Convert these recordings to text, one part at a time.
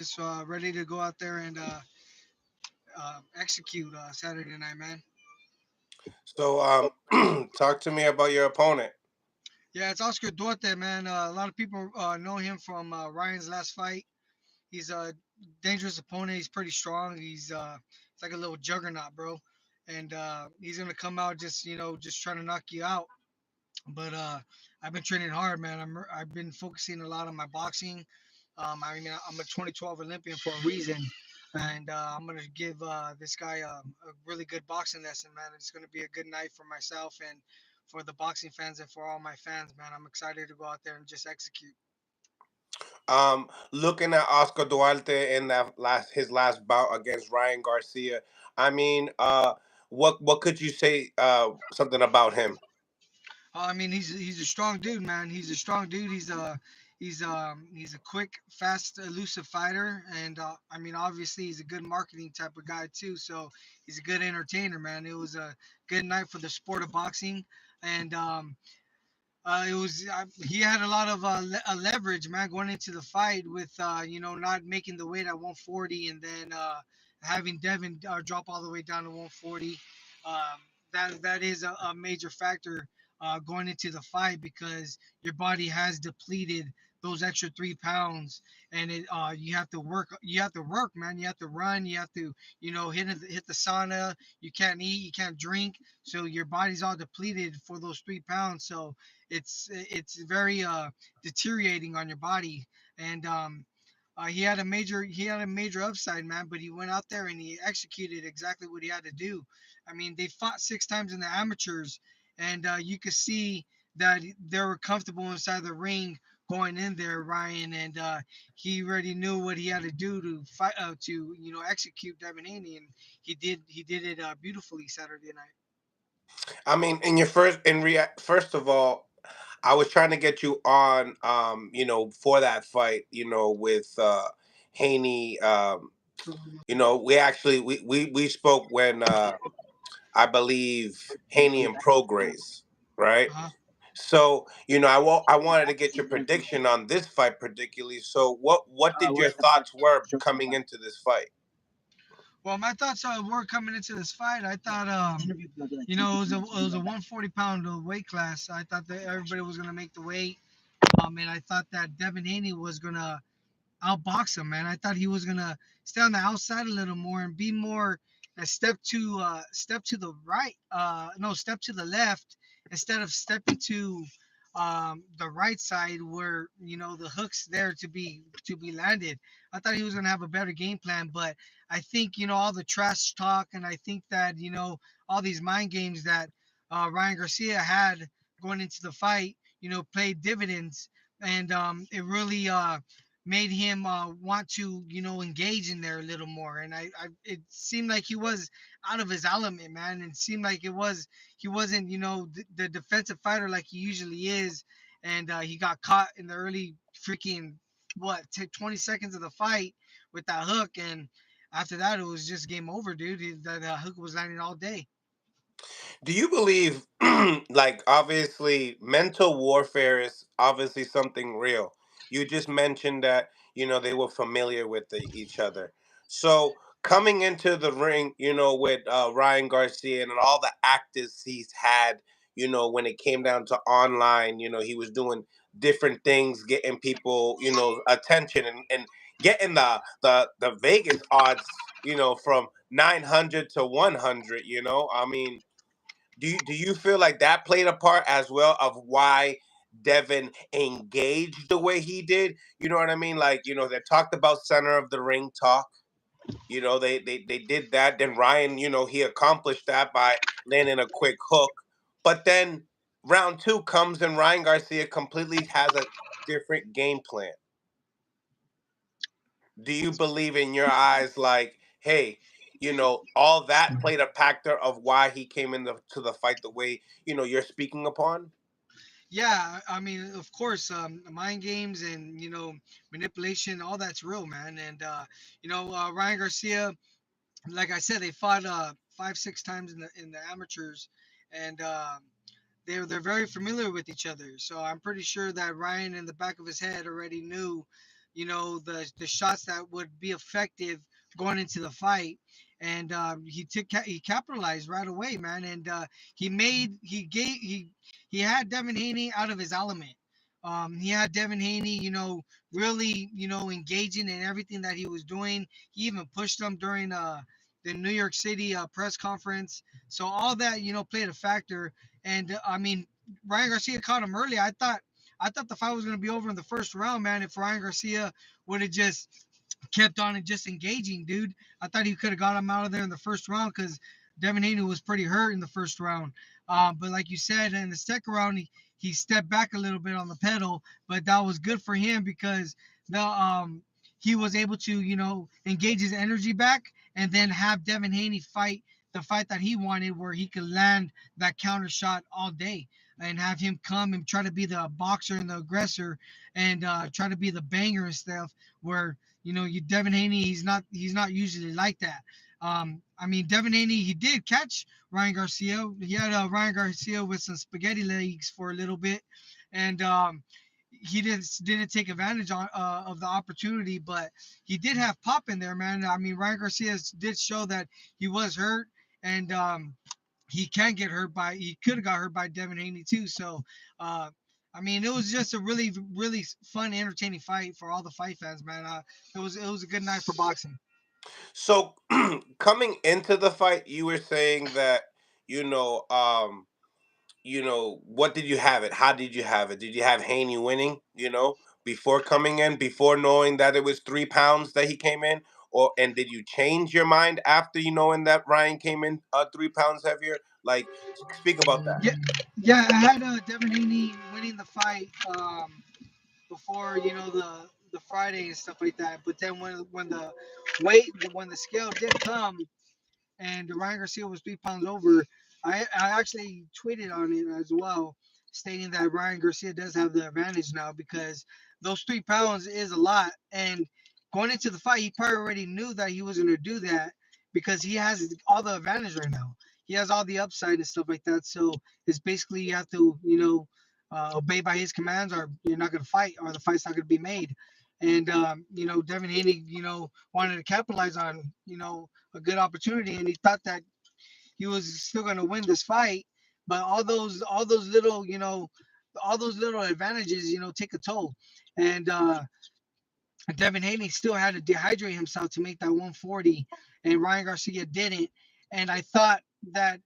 just ready to go out there and execute Saturday night, man. So, talk to me about your opponent. Yeah, it's Oscar Duarte, man. A lot of people know him from Ryan's last fight. He's a dangerous opponent. He's pretty strong. He's like a little juggernaut, bro. And he's gonna come out just just trying to knock you out. But I've been training hard, man. I've been focusing a lot on my boxing. I mean, I'm a 2012 Olympian for a reason, and I'm gonna give this guy a really good boxing lesson, man. It's gonna be a good night for myself and for the boxing fans and for all my fans, man. I'm excited to go out there and just execute. Looking at Oscar Duarte in that his last bout against Ryan Garcia. I mean, what could you say something about him? I mean, he's a strong dude, man. He's a strong dude. He's a quick, fast, elusive fighter, and I mean, obviously, he's a good marketing type of guy too. So he's a good entertainer, man. It was a good night for the sport of boxing, and it was he had a lot of leverage, man, going into the fight with not making the weight at 140, and then having Devin drop all the way down to 140. That is a major factor going into the fight because your body has depleted those extra 3 pounds, and you have to work. You have to work, man. You have to run. You have to hit the sauna. You can't eat. You can't drink. So your body's all depleted for those 3 pounds. So it's very deteriorating on your body. And he had a major upside, man. But he went out there and he executed exactly what he had to do. I mean, they fought 6 times in the amateurs, and you could see that they were comfortable inside the ring going in there, Ryan, and he already knew what he had to do to fight to execute Devin Haney, and he did it beautifully Saturday night. I mean, in your first of all, I was trying to get you on, for that fight, with Haney. We actually we spoke when I believe Haney and Prograis, right? Uh-huh. So, I wanted to get your prediction on this fight particularly. So, what did your thoughts were coming into this fight? Well, my thoughts were coming into this fight. I thought, it was a 140 pound weight class. I thought that everybody was gonna make the weight. And I thought that Devin Haney was gonna outbox him, man. I thought he was gonna stay on the outside a little more and be more a step to the right, no, step to the left instead of stepping to the right side where the hook's there to be landed. I thought he was gonna have a better game plan, but I think all the trash talk and I think that all these mind games that Ryan Garcia had going into the fight, played dividends, and it really made him want to engage in there a little more, and it seemed like he was out of his element, man, and it seemed like he wasn't the defensive fighter like he usually is, and he got caught in the early freaking what take 20 seconds of the fight with that hook, and after that it was just game over, dude. That hook was landing all day. Do you believe, like, obviously, mental warfare is obviously something real? You just mentioned that, they were familiar with each other. So, coming into the ring, with Ryan Garcia and all the actors he's had, when it came down to online, he was doing different things, getting people, attention and getting the Vegas odds, from 900 to 100, I mean, do you feel like that played a part as well of why Devin engaged the way he did? You know what I mean? Like, they talked about center of the ring talk. They did that. Then Ryan, he accomplished that by landing a quick hook. But then round two comes and Ryan Garcia completely has a different game plan. Do you believe in your eyes, like, hey, all that played a factor of why he came into to the fight the way, you're speaking upon? Yeah, I mean, of course, mind games and manipulation, all that's real, man. And Ryan Garcia, like I said, they fought 5 6 times in the amateurs, and they're very familiar with each other. So I'm pretty sure that Ryan, in the back of his head, already knew the shots that would be effective going into the fight. And he capitalized right away, man. And he had Devin Haney out of his element. He had Devin Haney, really, engaging in everything that he was doing. He even pushed him during the New York City press conference. So all that, played a factor. And I mean, Ryan Garcia caught him early. I thought the fight was going to be over in the first round, man. If Ryan Garcia would have just kept on and just engaging, dude. I thought he could have got him out of there in the first round because Devin Haney was pretty hurt in the first round. But like you said, in the second round, he stepped back a little bit on the pedal, but that was good for him because the he was able to engage his energy back and then have Devin Haney fight the fight that he wanted, where he could land that counter shot all day and have him come and try to be the boxer and the aggressor and try to be the banger and stuff. Where Devin Haney, he's not usually like that. I mean, Devin Haney, he did catch Ryan Garcia. He had Ryan Garcia with some spaghetti legs for a little bit, and he didn't take advantage of the opportunity. But he did have pop in there, man. I mean, Ryan Garcia did show that he was hurt, and he could have got hurt by Devin Haney too. So. I mean, it was just a really, really fun, entertaining fight for all the fight fans, man. It was a good night for boxing. So coming into the fight, you were saying that you know, what did you have it? How did you have it? Did you have Haney winning? Before coming in, before knowing that it was 3 pounds that he came in, and did you change your mind after you knowing that Ryan came in 3 pounds heavier? Like, speak about that. Yeah, yeah. I had Devin Haney winning the fight before the Friday and stuff like that. But then when the scale did come, and Ryan Garcia was 3 pounds over, I actually tweeted on it as well, stating that Ryan Garcia does have the advantage now because those 3 pounds is a lot. And going into the fight, he probably already knew that he was going to do that because he has all the advantage right now. He has all the upside and stuff like that. So it's basically you have to, obey by his commands, or you're not going to fight, or the fight's not going to be made. And Devin Haney, wanted to capitalize on, a good opportunity, and he thought that he was still going to win this fight. But all those little all those little advantages take a toll. And Devin Haney still had to dehydrate himself to make that 140, and Ryan Garcia didn't. And I thought that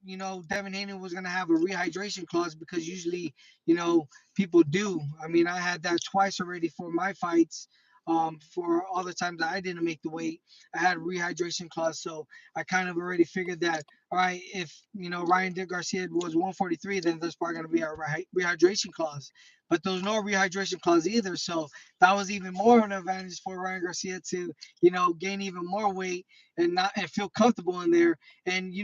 Devin Haney was gonna have a rehydration clause because usually people do. I mean, I had that twice already for my fights. For all the times that I didn't make the weight, I had a rehydration clause, so I kind of already figured that. All right, if Ryan De Garcia was 143, then there's probably gonna be a rehydration clause. But there was no rehydration clause either, so that was even more of an advantage for Ryan Garcia to, gain even more weight and feel comfortable in there. And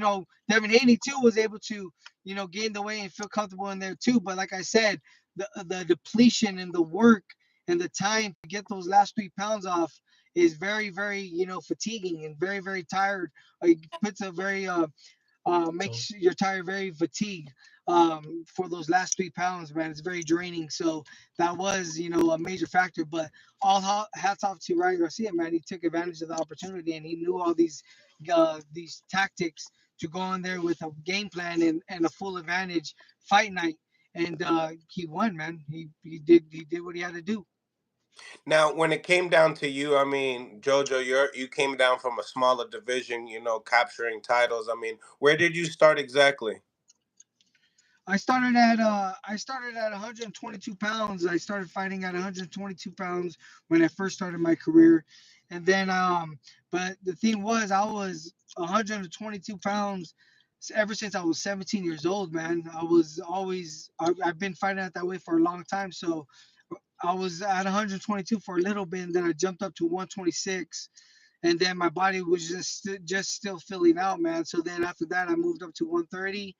Devin Haney too was able to, gain the weight and feel comfortable in there too. But like I said, the depletion and the work and the time to get those last 3 pounds off is very, very, fatiguing and very, very tired. It puts a very makes your tire very fatigued for those last 3 pounds, man. It's very draining. So that was, a major factor. But hats off to Ryan Garcia, man. He took advantage of the opportunity and he knew all these tactics to go in there with a game plan and a full advantage fight night. And he won, man. He did what he had to do. Now, when it came down to you, I mean, Jojo, you came down from a smaller division, capturing titles. I mean, where did you start exactly? I started at 122 pounds. I started fighting at 122 pounds when I first started my career, and then but the thing was, I was 122 pounds ever since I was 17 years old, man. I've been fighting at that weight for a long time, so I was at 122 for a little bit, and then I jumped up to 126, and then my body was just still filling out, man. So then after that, I moved up to 130,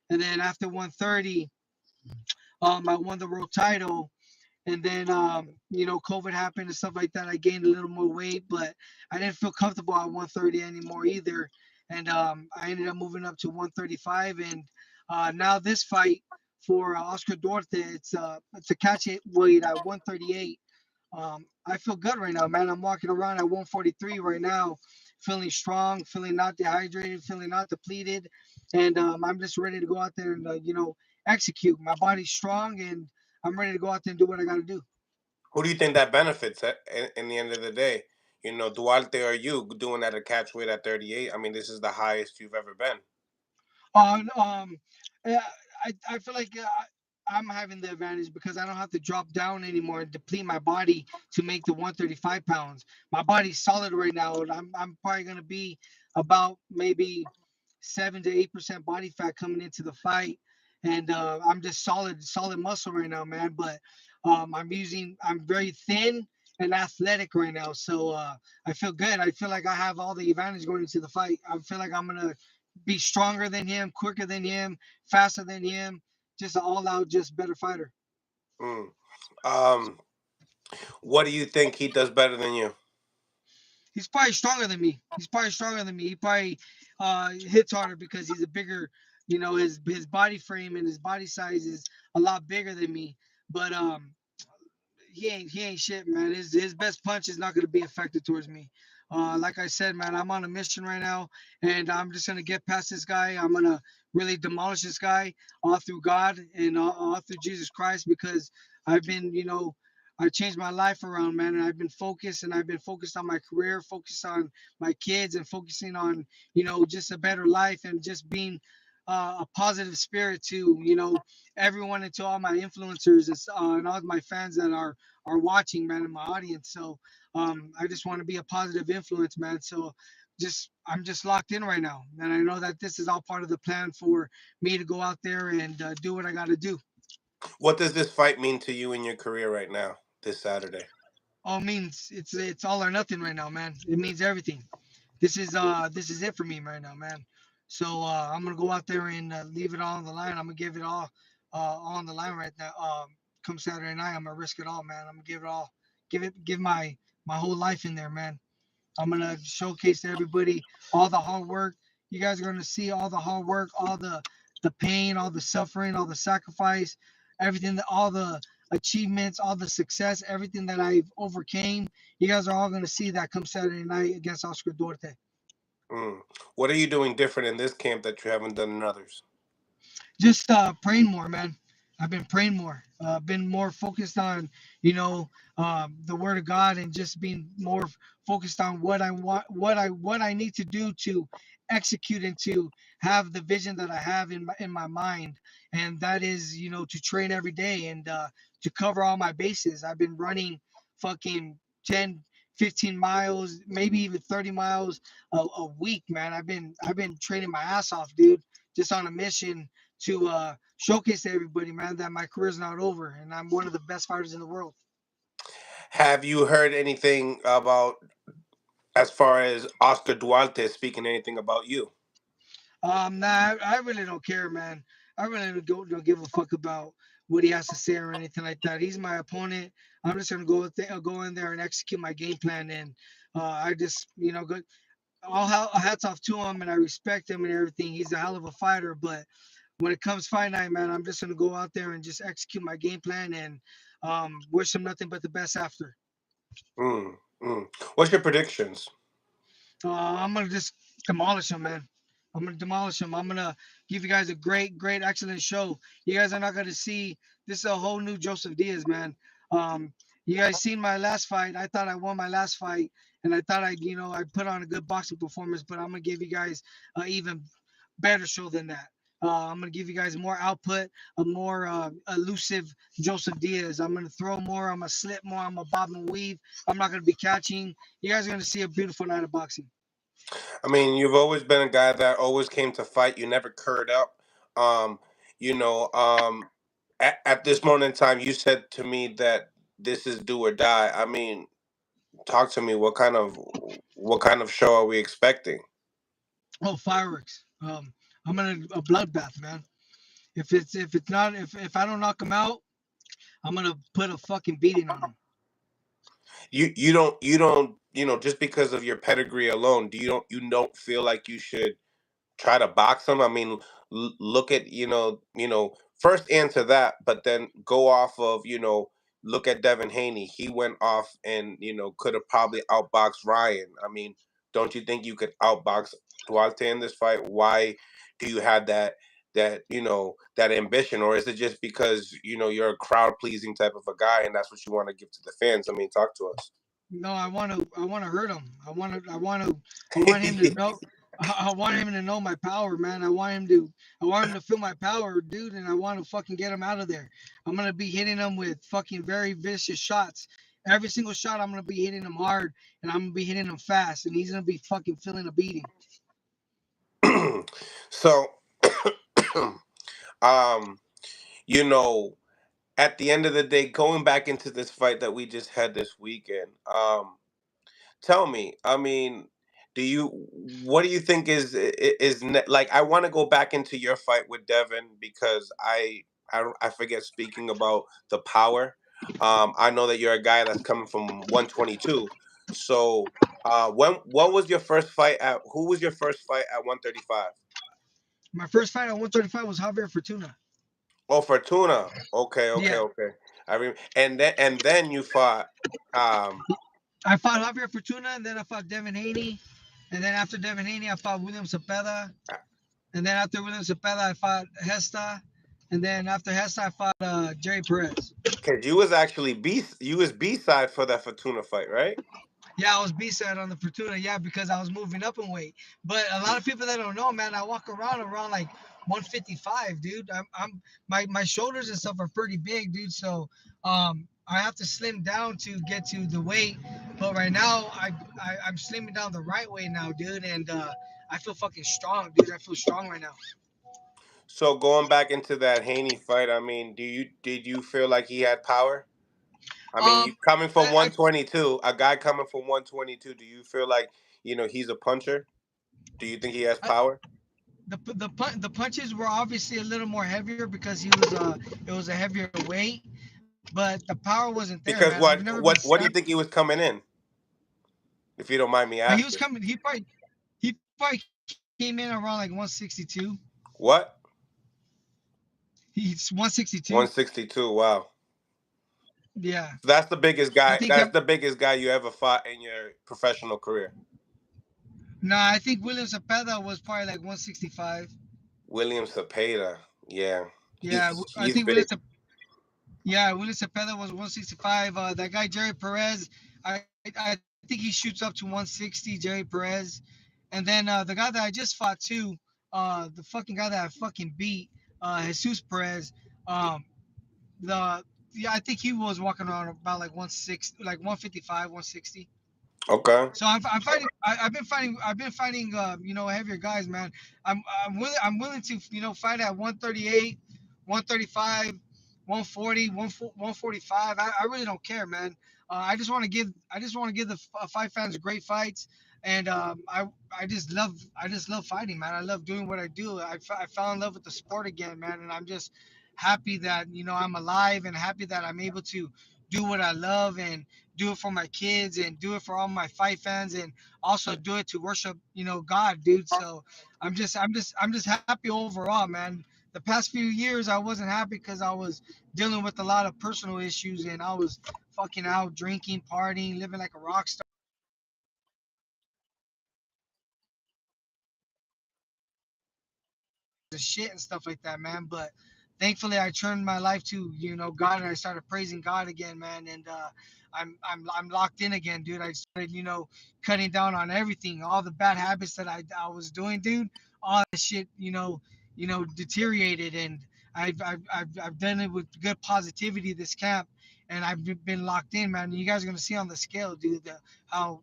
and then after 130, I won the world title. And then, COVID happened and stuff like that. I gained a little more weight, but I didn't feel comfortable at 130 anymore either. And I ended up moving up to 135. And now this fight for Oscar Duarte, it's a catch it weight at 138. I feel good right now, man. I'm walking around at 143 right now, feeling strong, feeling not dehydrated, feeling not depleted, and I'm just ready to go out there and execute. My body's strong, and I'm ready to go out there and do what I got to do. Who do you think that benefits in the end of the day? Duarte or you doing that at catch weight at 38? I mean, this is the highest you've ever been. On yeah, I feel like I'm having the advantage because I don't have to drop down anymore and deplete my body to make the 135 pounds. My body's solid right now, and I'm probably gonna be about maybe 7 to 8% body fat coming into the fight, and I'm just solid muscle right now, man. But I'm very thin and athletic right now, so I feel good. I feel like I have all the advantage going into the fight. I feel like I'm gonna be stronger than him, quicker than him, faster than him, just an all out, just better fighter. Mm. Um, what do you think he does better than you? He's probably stronger than me. He's probably stronger than me. He probably hits harder because he's a bigger, his body frame and his body size is a lot bigger than me. But he ain't shit, man. His best punch is not gonna be effective towards me. Like I said, man, I'm on a mission right now, and I'm just gonna get past this guy. I'm gonna really demolish this guy all through God and all through Jesus Christ because I've been, I changed my life around, man, and I've been focused and I've been focused on my career, focused on my kids, and focusing on, just a better life and just being a positive spirit to, everyone and to all my influencers and all my fans that are watching, man, in my audience. So I just want to be a positive influence, man. So I'm just locked in right now, and I know that this is all part of the plan for me to go out there and do what I got to do. What does this fight mean to you in your career right now, this Saturday? All means it's all or nothing right now, man. It means everything. This is it for me right now, man. So I'm gonna go out there and leave it all on the line. I'm gonna give it all on the line right now. Come Saturday night, I'm gonna risk it all, man. I'm gonna give it all, give my whole life in there, man. I'm gonna showcase to everybody all the hard work. You guys are gonna see all the hard work, all the pain, all the suffering, all the sacrifice, everything that all the achievements, all the success, everything that I've overcame. You guys are all gonna see that come Saturday night against Oscar Duarte. Mm. What are you doing different in this camp that you haven't done in others? Just praying more, man. I've been praying more. Been more focused on, the Word of God, and just being more focused on what I want, what I need to do to execute and to have the vision that I have in my mind, and that is, to train every day and to cover all my bases. I've been running fucking 10, 15 miles, maybe even 30 miles a week, man. I've been training my ass off, dude, just on a mission to showcase to everybody, man, that my career is not over and I'm one of the best fighters in the world. Have you heard anything about, as far as Oscar Duarte speaking anything about you? Nah, I really don't care, man. I really don't give a fuck about what he has to say or anything like that. He's my opponent. I'm just gonna go in there and execute my game plan, and I just, go, all hats off to him, and I respect him and everything. He's a hell of a fighter, but when it comes fight night, man, I'm just gonna go out there and just execute my game plan and wish him nothing but the best after. Mm, mm. What's your predictions? I'm gonna just demolish him, man. I'm gonna demolish him. I'm gonna give you guys a great, great, excellent show. You guys are not gonna see this is a whole new Joseph Diaz, man. Um, you guys seen my last fight? I thought I won my last fight, and I thought I put on a good boxing performance. But I'm gonna give you guys an even better show than that. I'm gonna give you guys more output, a more elusive Joseph Diaz. I'm gonna throw more. I'm gonna slip more. I'm gonna bob and weave. I'm not gonna be catching. You guys are gonna see a beautiful night of boxing. I mean, you've always been a guy that always came to fight. You never curd up. Um, you know, um, at this moment in time, you said to me that this is do or die. I mean, talk to me. What kind of show are we expecting? Oh, fireworks. I'm gonna a bloodbath, man. If it's not if I don't knock him out, I'm gonna put a fucking beating on him. You don't just because of your pedigree alone. You don't feel like you should try to box him? I mean, look at first answer that, but then go off of look at Devin Haney. He went off and could have probably outboxed Ryan. I mean, don't you think you could outbox Duarte in this fight? Why do you have that ambition, or is it just because you're a crowd pleasing type of a guy and that's what you want to give to the fans? I mean, talk to us. No, I want to hurt him. I want him to know. I want him to know my power, man. I want him to feel my power, dude, and I want to fucking get him out of there. I'm gonna be hitting him with fucking very vicious shots. Every single shot, I'm gonna be hitting him hard, and I'm gonna be hitting him fast, and he's gonna be fucking feeling a beating. So, um, you know, at the end of the day, going back into this fight that we just had this weekend, tell me, I mean, what do you think like? I want to go back into your fight with Devin because I forget speaking about the power. I know that you're a guy that's coming from 122. So, what was your first fight at? Who was your first fight at 135? My first fight at 135 was Javier Fortuna. Oh, Fortuna. Okay, okay, Yeah, okay. And then you fought. Um, I fought Javier Fortuna, and then I fought Devin Haney, and then after Devin Haney, I fought William Cepeda, and then after William Cepeda, I fought Hesta, and then after Hesta, I fought Jerry Perez. Cause you was B side for that Fortuna fight, right? Yeah, I was B side on the Fortuna. Yeah, because I was moving up in weight. But a lot of people that don't know, man, I walk around like 155, dude. My shoulders and stuff are pretty big, dude. So I have to slim down to get to the weight. But right now, I'm slimming down the right way now, dude, and I feel fucking strong, dude. I feel strong right now. So going back into that Haney fight, I mean, did you feel like he had power? I mean, you Um, coming from I 122, a guy coming from 122, do you feel like he's a puncher? Do you think he has I, power? the punches were obviously a little more heavier because it was a heavier weight, but the power wasn't there, man. Because I've never what been what what do stabbed. you think he was coming in? If you don't mind me He was asking, coming. He probably came in around like 162. what He's 162. 162? Wow, Yeah, so that's the biggest I guy. think That's the biggest guy you ever fought in your professional career. no, I think William Cepeda was probably like 165. William Cepeda, yeah, Yeah, I he's think big. Yeah, Willie Cepeda was 165. That guy Jerry Perez, I think he shoots up to 160. Jerry Perez, and then the guy that I just fought too, the fucking guy that I fucking beat, Jesus Perez. Um, the Yeah, I think he was walking around about like 160, like 155, 160. Okay. So I'm fighting. I've been fighting. I've been fighting. Heavier guys, man. I'm willing to fight at 138, 135, 140, 145. I really don't care, man. I just want to give the fight fans great fights, and I just love fighting, man. I love doing what I do. I fell in love with the sport again, man, and I'm just happy that I'm alive and happy that I'm able to do what I love and do it for my kids and do it for all my fight fans and also do it to worship God, dude. So I'm just happy overall, man. The past few years I wasn't happy because I was dealing with a lot of personal issues and I was fucking out drinking, partying, living like a rock star, the shit and stuff like that, man. But thankfully, I turned my life to God, and I started praising God again, man. And I'm locked in again, dude. I started cutting down on everything, all the bad habits that I was doing, dude. All that shit, deteriorated, and I've done it with good positivity this camp. And I've been locked in, man. You guys are gonna see on the scale, dude, how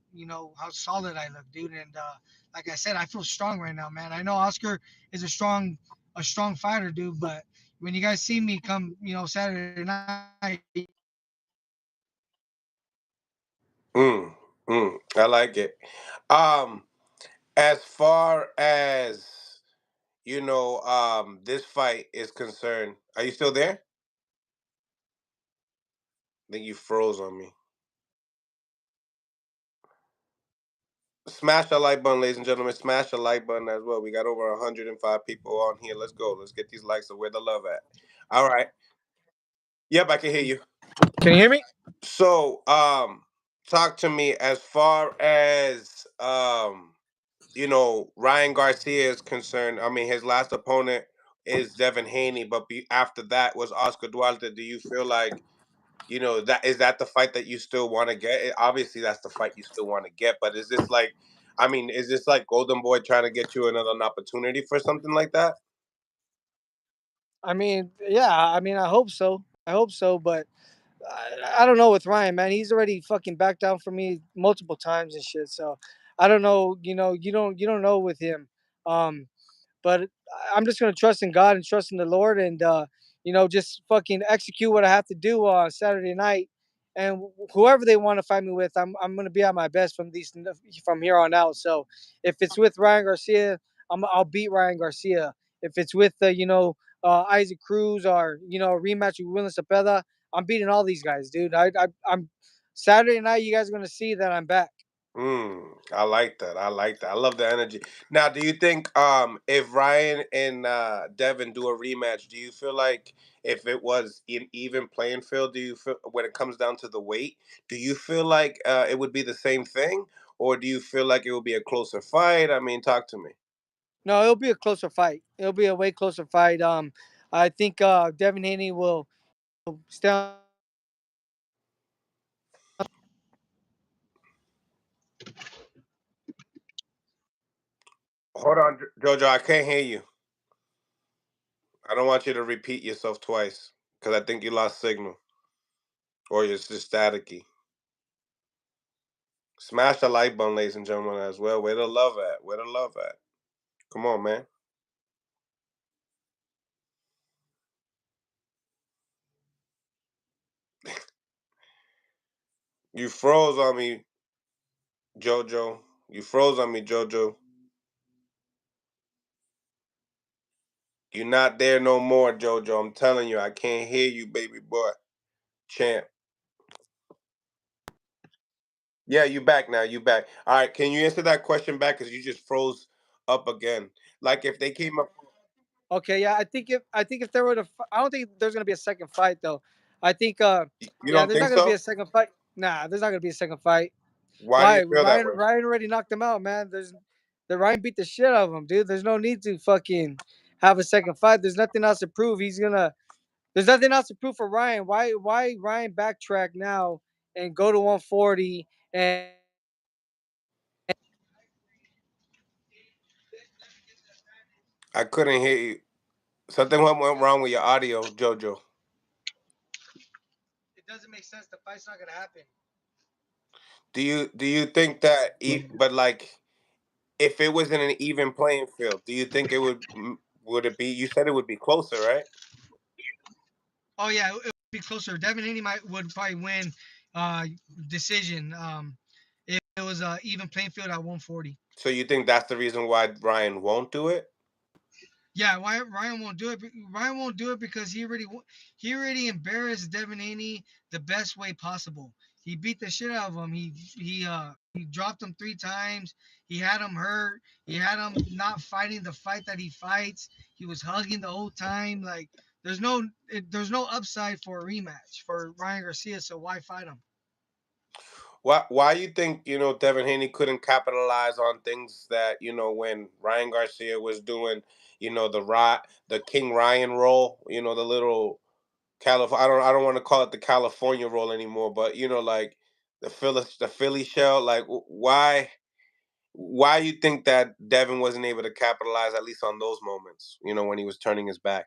solid I look, dude. And like I said, I feel strong right now, man. I know Oscar is a strong fighter, dude. But when you guys see me come, Saturday night, Mm, I like it. Um, as far as this fight is concerned, are you still there? I think you froze on me. Smash the like button, ladies and gentlemen. Smash the like button as well. We got over 105 people on here. Let's go. Let's get these likes of where the love at. All right. Yep, I can hear you. Can you hear me? So, talk to me as far as Ryan Garcia is concerned. I mean, his last opponent is Devin Haney, but after that was Oscar Duarte. Do you feel like that is that the fight that you still want to get? Obviously, that's the fight you still want to get. But is this like, I mean, is this like Golden Boy trying to get you another opportunity for something like that? I mean, yeah. I mean, I hope so. I hope so, but I don't know with Ryan, man. He's already fucking backed down from me multiple times and shit. So I don't know. You don't know with him. Um, but I'm just gonna trust in God and trust in the Lord, and just fucking execute what I have to do on Saturday night. And whoever they want to fight me with, I'm gonna be at my best from here on out. So if it's with Ryan Garcia, I'll beat Ryan Garcia. If it's with Isaac Cruz or a rematch with William Cepeda, I'm beating all these guys, dude. I'm Saturday night. You guys are gonna see that I'm back. I like that. I like that. I love the energy. Now, do you think if Ryan and Devin do a rematch, do you feel like if it was an even playing field, do you feel when it comes down to the weight, do you feel like it would be the same thing, or do you feel like it would be a closer fight? I mean, talk to me. No, it'll be a closer fight. It'll be a way closer fight. I think Devin Haney will stay. Hold on, Jojo. I can't hear you. I don't want you to repeat yourself twice because I think you lost signal or you're just staticky. Smash the like button, ladies and gentlemen, as well. Where the love at? Where the love at? Come on, man. You froze on me, Jojo. You froze on me, Jojo. You're not there no more, Jojo. I'm telling you, I can't hear you, baby boy. Champ. Yeah, you back now. You back. All right, can you answer that question back? Because you just froze up again. Like if they came up. Okay, yeah, I think if there were I don't think there's gonna be a second fight though. I think You yeah, don't there's not think gonna be so? a second fight. Nah, there's not gonna be a second fight. Why do you Why? feel that Ryan way? Ryan already knocked him out, man. The Ryan beat the shit out of him, dude. There's no need to fucking have a second fight. There's nothing else to prove. There's nothing else to prove for Ryan. Why Ryan backtrack now and go to 140 and I couldn't hear you. Something went wrong with your audio, Jojo. it doesn't make sense. The fight's not gonna happen. Do you think that? But like, if it was in an even playing field, do you think it would it be? You said it would be closer, right? Oh yeah, it would be closer. Devin Haney would probably win uh decision if it was a even playing field at 140. So you think that's the reason why Ryan won't do it? Yeah, why Ryan won't do it? Ryan won't do it because he already embarrassed Devin Haney the best way possible. He beat the shit out of him. He dropped him 3 times. He had him hurt. He had him not fighting the fight that he fights. He was hugging the whole time. Like there's no upside for a rematch for Ryan Garcia. So why fight him? Why you think Devin Haney couldn't capitalize on things that when Ryan Garcia was doing the King Ryan role, the little I don't want to call it the California role anymore, but like the Philly shell. Like why you think that Devin wasn't able to capitalize at least on those moments? When he was turning his back,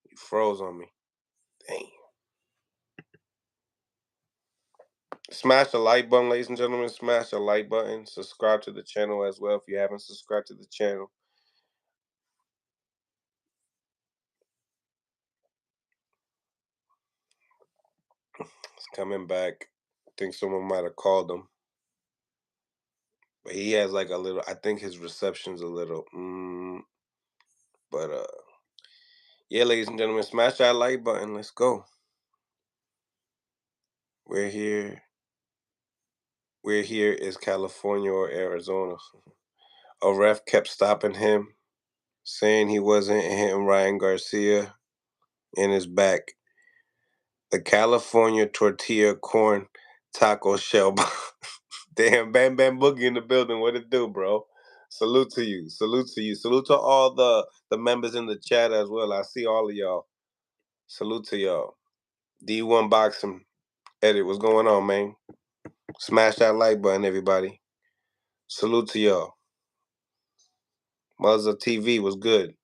he froze on me. Dang. Smash the like button, ladies and gentlemen. Smash the like button. Subscribe to the channel as well if you haven't subscribed to the channel. It's coming back. I think someone might have called him, but he has like a little. I think his reception's a little. But yeah, ladies and gentlemen, smash that like button. Let's go. We're here. We're here is California or Arizona. A ref kept stopping him, saying he wasn't hitting Ryan Garcia in his back. The California tortilla corn taco shell. Damn, Bam Bam Boogie in the building. What it do, bro? Salute to you. Salute to you. Salute to all the members in the chat as well. I see all of y'all. Salute to y'all. D1 Boxing Edit, what's going on, man? Smash that like button, everybody. Salute to y'all. Mother TV was good.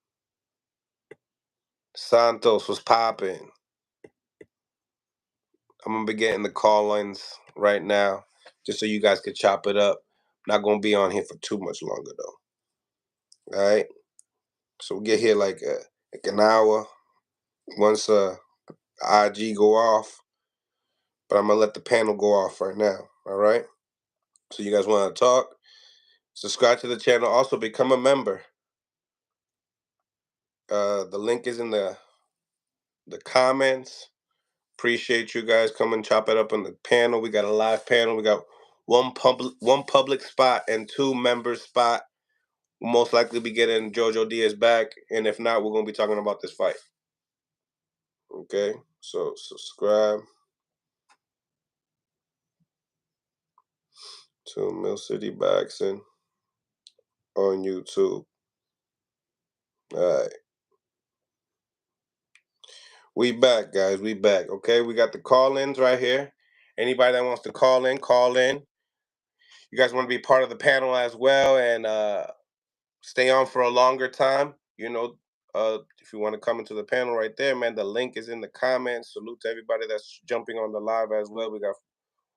Santos was popping. I'm gonna be getting the call lines right now, just so you guys could chop it up. Not gonna be on here for too much longer though. All right. So we get here like an hour once IG go off, but I'm gonna let the panel go off right now. All right. So you guys want to talk? Subscribe to the channel. Also become a member. The link is in the comments. Appreciate you guys coming chop it up on the panel. We got a live panel. We got one public spot and two member spot. We'll most likely be getting Jojo Diaz back, and if not, we're gonna be talking about this fight. Okay, so subscribe to Mill City Boxing on YouTube. All right, we back, guys. We back. Okay, we got the call-ins right here. Anybody that wants to call in, call in. You guys want to be part of the panel as well, and stay on for a longer time. If you want to come into the panel right there, man, the link is in the comments. Salute to everybody that's jumping on the live as well. We got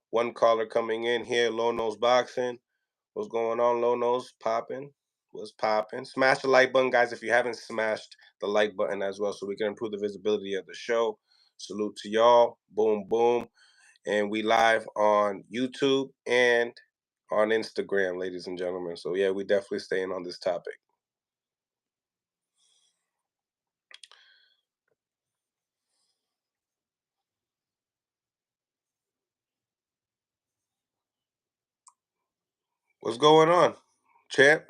one caller coming in here, Low Nose Boxing. What's going on, Low Nose? Popping. What's popping? Smash the like button, guys, if you haven't smashed the like button as well, so we can improve the visibility of the show. Salute to y'all. Boom, boom. And we live on YouTube and on Instagram, ladies and gentlemen. So, yeah, we definitely staying on this topic. What's going on, champ?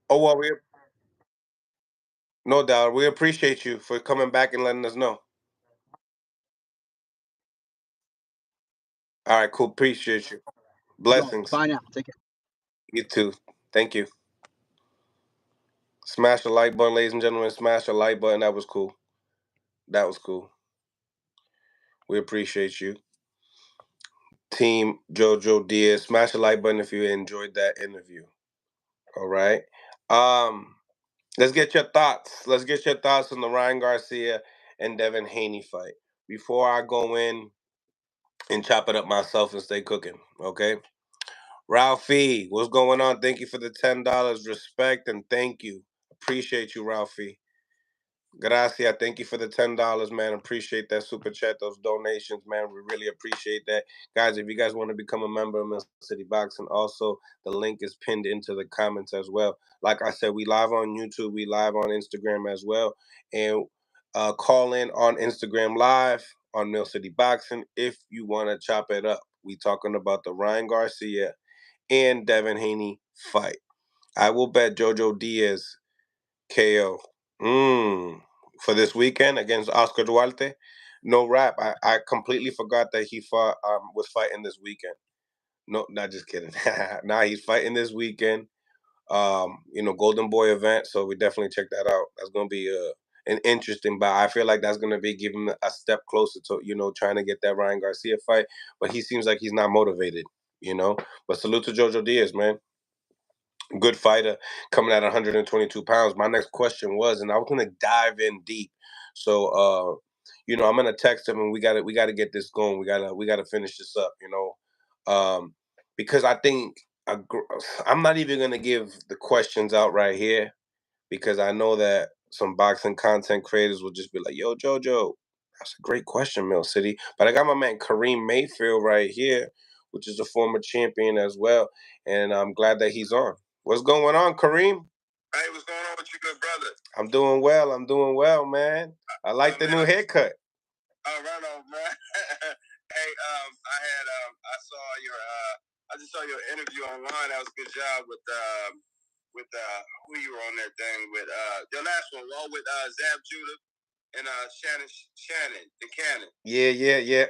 Oh, well, no doubt. We appreciate you for coming back and letting us know. All right, cool. Appreciate you. Blessings. Bye now. Take care. You too. Thank you. Smash the like button, ladies and gentlemen. Smash the like button. That was cool. That was cool. We appreciate you. Team Jojo Diaz. Smash the like button if you enjoyed that interview. All right. Um, let's get your thoughts. Let's get your thoughts on the Ryan Garcia and Devin Haney fight. Before I go in and chop it up myself and stay cooking. Okay. Ralphie, what's going on? Thank you for the $10. Respect and thank you. Appreciate you, Ralphie. Gracia, thank you for the $10, man. Appreciate that super chat, those donations, man. We really appreciate that. Guys, if you guys want to become a member of Mill City Boxing, also the link is pinned into the comments as well. Like I said, we live on YouTube, we live on Instagram as well. And call in on Instagram Live on Mill City Boxing if you want to chop it up. We talking about the Ryan Garcia and Devin Haney fight. I will bet Jojo Diaz KO. For this weekend against Oscar Duarte. No rap. I completely forgot that he was fighting this weekend. No, not just kidding. Nah, he's fighting this weekend. Golden Boy event. So we definitely check that out. That's gonna be an interesting bout. I feel like that's gonna be giving him a step closer to trying to get that Ryan Garcia fight. But he seems like he's not motivated. But salute to Jojo Diaz, man. Good fighter coming at 122 pounds. My next question was, and I was gonna dive in deep. So I'm gonna text him and we gotta get this going. We gotta finish this up, because I think I'm not even gonna give the questions out right here because I know that some boxing content creators will just be like, yo, Jojo, that's a great question, Mill City. But I got my man Kareem Mayfield right here, which is a former champion as well. And I'm glad that he's on. What's going on, Kareem? Hey, what's going on with you, good brother? I'm doing well. I'm doing well, man. I like the new haircut. Oh, right on, man. Hey, I saw your I just saw your interview online. That was a good job with who you were on that thing with. Your last one, all with Zab Judah and Shannon the Cannon. Yeah, yeah, yeah.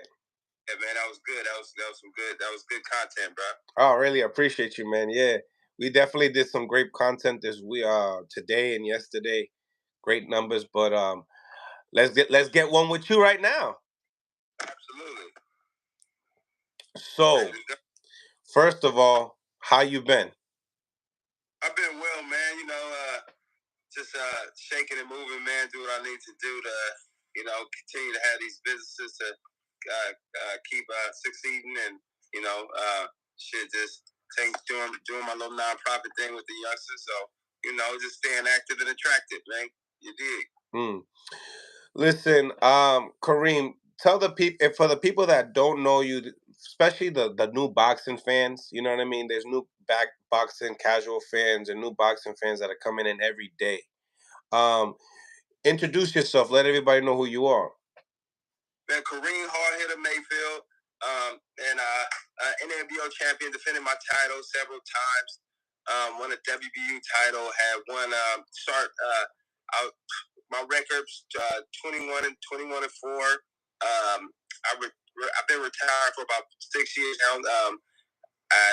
Yeah, man, that was good. That was some good. That was good content, bro. Oh, really appreciate you, man. Yeah, we definitely did some great content this we today and yesterday. Great numbers, but let's get one with you right now. Absolutely. So, first of all, how you been? I've been well, man. Just shaking and moving, man. Do what I need to do to, continue to have these businesses to keep succeeding, and shit, just doing my little nonprofit thing with the youngsters. So, just staying active and attractive, man. You dig? Hmm. Listen, Kareem, tell the people for the people that don't know you, especially the new boxing fans. You know what I mean? There's new boxing casual fans and new boxing fans that are coming in every day. Um, Introduce yourself. Let everybody know who you are. Man, Kareem Hard Hitter Mayfield, and NWO champion, defending my title several times. Won a WBU title. Had one start. My records 21-4. I've been retired for about 6 years now.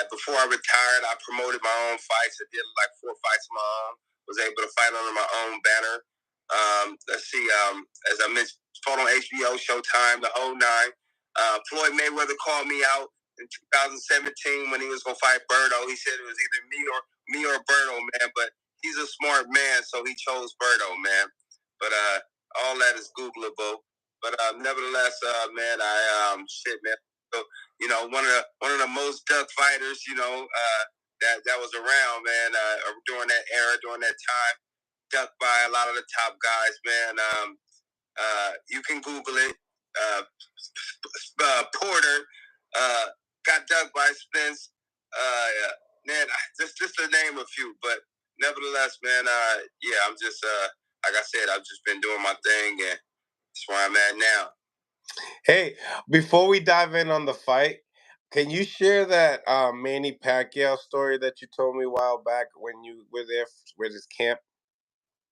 Before I retired, I promoted my own fights. I did like 4 fights of my own. Was able to fight under my own banner. Let's see. As I mentioned, fought on HBO, Showtime, the whole nine. Floyd Mayweather called me out in 2017 when he was gonna fight Berto. He said it was either me or Berto, man. But he's a smart man, so he chose Berto, man. But all that is Googleable. But nevertheless, man, shit, man. So, one of the most duck fighters, that was around, man, during that era, during that time, ducked by a lot of the top guys, man. You can Google it. Porter got ducked by Spence. Man, just to name a few, but nevertheless, man, yeah, I'm just like I said, I've just been doing my thing, and that's where I'm at now. Hey, before we dive in on the fight, can you share that Manny Pacquiao story that you told me a while back when you were there with his camp?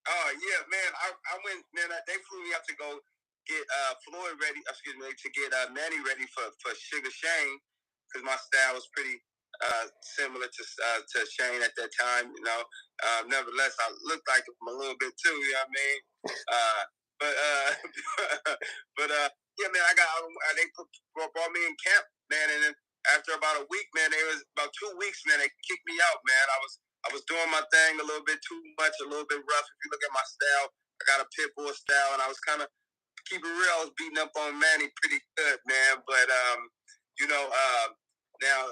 Oh yeah, man. I went, man. They flew me up to go get Floyd ready. Excuse me, to get Manny ready for Sugar Shane, because my style was pretty similar to Shane at that time. Nevertheless, I looked like him a little bit too. You know what I mean? But but yeah, man. They brought me in camp, man, and then after about a week, man, it was about 2 weeks, man. They kicked me out, man. I was doing my thing a little bit too much, a little bit rough. If you look at my style, I got a pit bull style, and I was kind of keep it real. I was beating up on Manny pretty good, man. But now,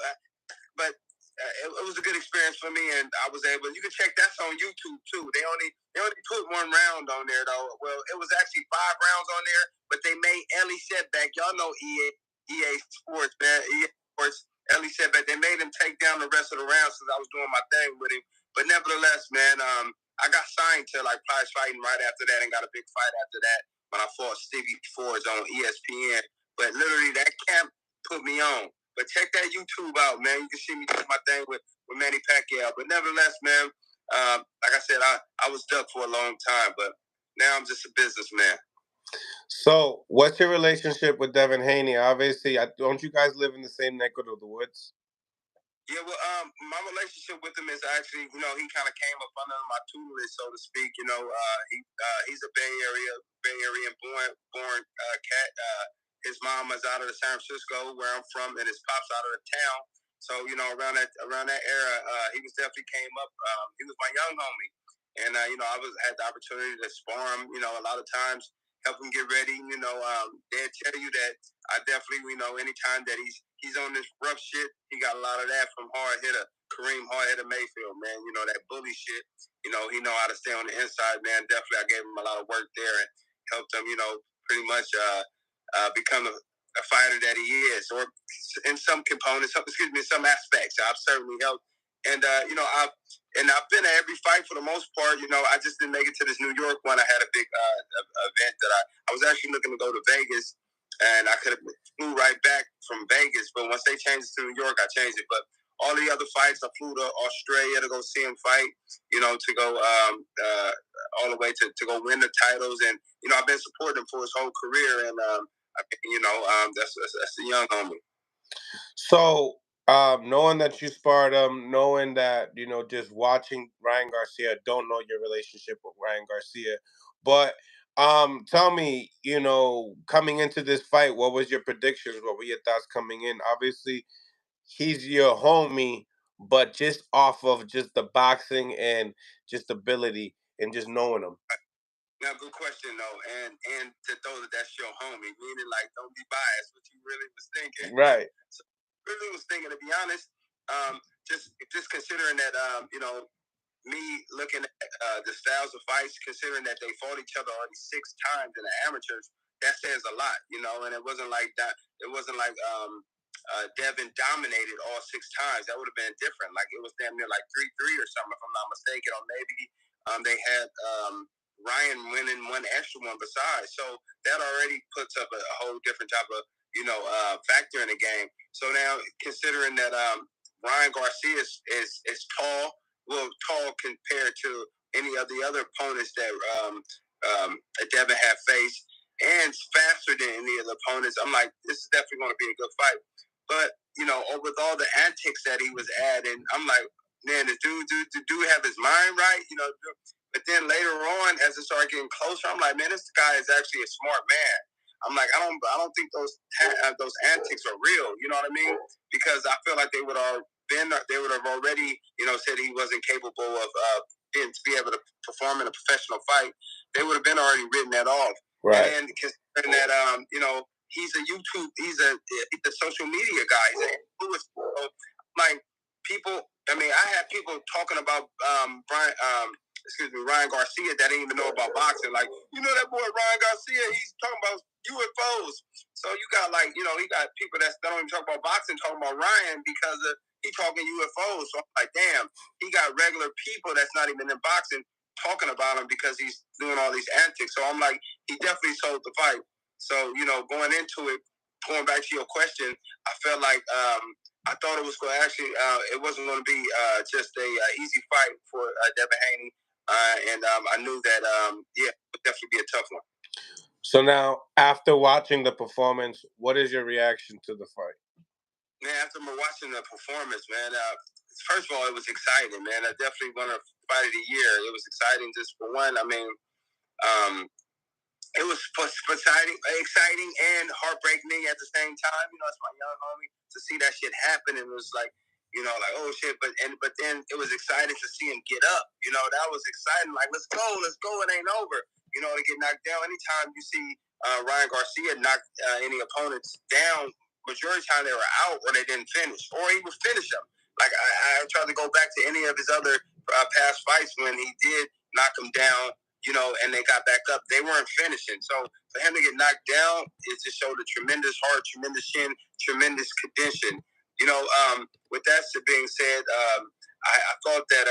it was a good experience for me, and I was able. You can check that's on YouTube too. They only put one round on there though. Well, it was actually 5 rounds on there, but they made Ellie Setback. Y'all know EA Sports, man. EA Sports. Ellie Setback. They made him take down the rest of the rounds since I was doing my thing with him. But nevertheless, man, I got signed to like Prize Fighting right after that, and got a big fight after that when I fought Stevie Fords on ESPN. But literally, that camp put me on. But check that YouTube out, man. You can see me do my thing with Manny Pacquiao. But nevertheless, man, like I said, I was ducked for a long time, but now I'm just a businessman. So, what's your relationship with Devin Haney? Obviously, don't you guys live in the same neck of the woods? Yeah, well, my relationship with him is actually, he kind of came up under my tutelage, so to speak. He's a Bay Area born cat. His mom is out of the San Francisco, where I'm from, and his pops out of the town. So, around that era, he was definitely came up. He was my young homie, and I had the opportunity to spar him. A lot of times, help him get ready. They'd tell you that I definitely, anytime that he's on this rough shit, he got a lot of that from hard hitter Kareem Hard Hitter Mayfield, man. That bully shit. He know how to stay on the inside, man. Definitely, I gave him a lot of work there and helped him, pretty much become a fighter that he is, or in some components, in some aspects, I've certainly helped. And I've been at every fight for the most part. I just didn't make it to this New York one. I had a big event that I was actually looking to go to Vegas, and I could have flew right back from Vegas, but once they changed it to New York, I changed it. But all the other fights, I flew to Australia to go see him fight. To go all the way to go win the titles, and I've been supporting him for his whole career, and that's a young homie. So, knowing that you sparred him, knowing that just watching Ryan Garcia, don't know your relationship with Ryan Garcia, but tell me, coming into this fight, what was your predictions? What were your thoughts coming in? Obviously, he's your homie, but just off of just the boxing and just ability and just knowing him. Now, good question though, and to throw that's your homie, meaning like don't be biased. What you really was thinking, right? So, really was thinking, to be honest, just considering that me looking at the styles of fights, considering that they fought each other already 6 times in the amateurs, that says a lot, And it wasn't like that. It wasn't like Devin dominated all 6 times. That would have been different. Like it was damn near like 3-3 or something, if I'm not mistaken. Or maybe they had Ryan winning one extra one besides. So that already puts up a whole different type of factor in the game. So now considering that Ryan Garcia is tall, tall compared to any of the other opponents that Devin had faced, and faster than any of the opponents. I'm like, this is definitely going to be a good fight. But with all the antics that he was adding, I'm like, man, the dude have his mind right? But then later on, as it started getting closer, I'm like, man, this guy is actually a smart man. I'm like, I don't think those antics are real. You know what I mean? Because I feel like they would have already, said he wasn't capable of to be able to perform in a professional fight. They would have been already written that off. Right. And then considering that, he's a YouTube, he's a social media guy. He's an influencer. Like people, I had people talking about Ryan Garcia that didn't even know about boxing. Like, that boy Ryan Garcia, he's talking about UFOs. So you got he got people that don't even talk about boxing talking about Ryan because he talking UFOs. So I'm like, damn, he got regular people that's not even in boxing talking about him because he's doing all these antics. So I'm like, he definitely sold the fight. So going into it, going back to your question, I felt like I thought it was going to actually it wasn't going to be just a easy fight for Devin Haney. And I knew that, it would definitely be a tough one. So now, after watching the performance, what is your reaction to the fight? Man, after watching the performance, man, first of all, it was exciting, man. I definitely won a fight of the year. It was exciting just for one. It was exciting and heartbreaking at the same time. It's my young homie to see that shit happen, and it was like, like, oh shit. But then it was exciting to see him get up. That was exciting. Like, let's go, it ain't over. To get knocked down. Anytime you see Ryan Garcia knock any opponents down, majority of the time they were out or they didn't finish, or he would finish them. Like I tried to go back to any of his other past fights when he did knock them down, and they got back up. They weren't finishing. So for him to get knocked down, it just showed a tremendous heart, tremendous chin, tremendous condition. With that being said, I thought that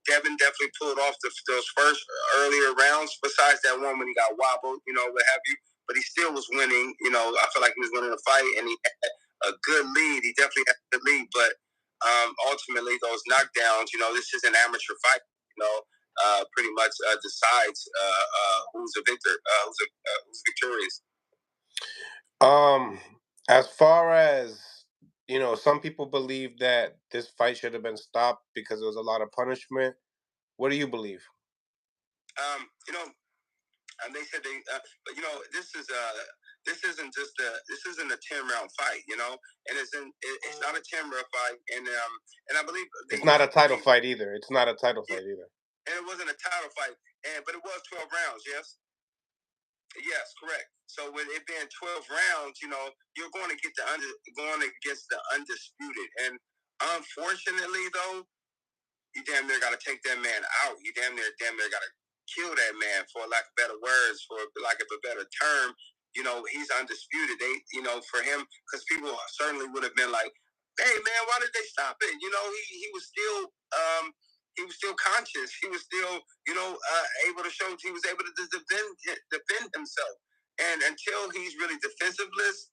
Devin definitely pulled off those first earlier rounds, besides that one when he got wobbled, what have you. But he still was winning. I feel like he was winning the fight, and he had a good lead. He definitely had a good lead. But ultimately, those knockdowns, this is an amateur fight, pretty much decides who's a victor, who's victorious. As far as some people believe that this fight should have been stopped because there was a lot of punishment. What do you believe? And they said but this isn't a 10-round fight, and it's not a 10-round fight, and I believe it's not a title fight either. It's not a title fight either. And it wasn't a title fight, but it was 12 rounds. Yes. Yes, correct. So with it being 12 rounds, you're going to get going against the undisputed, and unfortunately, though, you damn near got to take that man out. You damn near got to kill that man, for lack of better words, for lack of a better term. He's undisputed. They, for him, because people certainly would have been like, "Hey, man, why did they stop it?" He was still conscious. He was still, able to show he was able to defend himself. And until he's really defensiveless,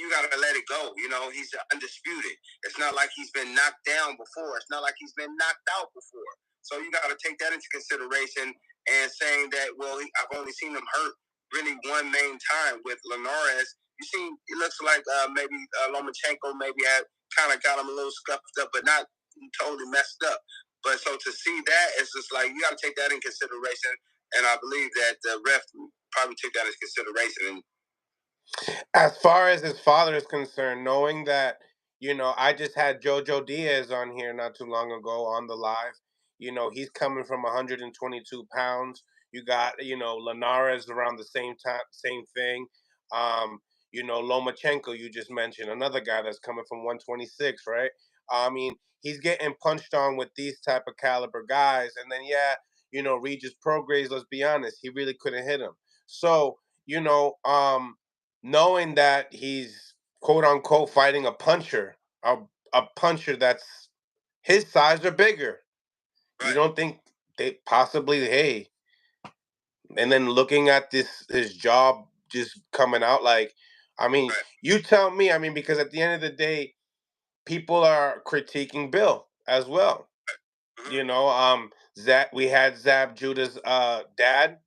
you got to let it go. He's undisputed. It's not like he's been knocked down before. It's not like he's been knocked out before. So you got to take that into consideration and saying that, well, I've only seen him hurt really one main time with Linares. You see, it looks like maybe Lomachenko maybe had kind of got him a little scuffed up, but not totally messed up. But so to see that, it's just like you got to take that in consideration. And I believe that the ref probably took that into consideration. And as far as his father is concerned, knowing that, I just had Jojo Diaz on here not too long ago on the live. He's coming from 122 pounds. You got, Linares around the same time, same thing. Lomachenko, you just mentioned, another guy that's coming from 126, right? I mean, he's getting punched on with these type of caliber guys. And then, yeah, Regis Prograis, let's be honest, he really couldn't hit him. So, knowing that he's quote unquote fighting a, a puncher that's his size or bigger. Right. You don't think they possibly, hey, and then looking at his job just coming out like, I mean, right. You tell me, I mean, because at the end of the day, people are critiquing Bill as well. Right. We had Zab Judah's dad,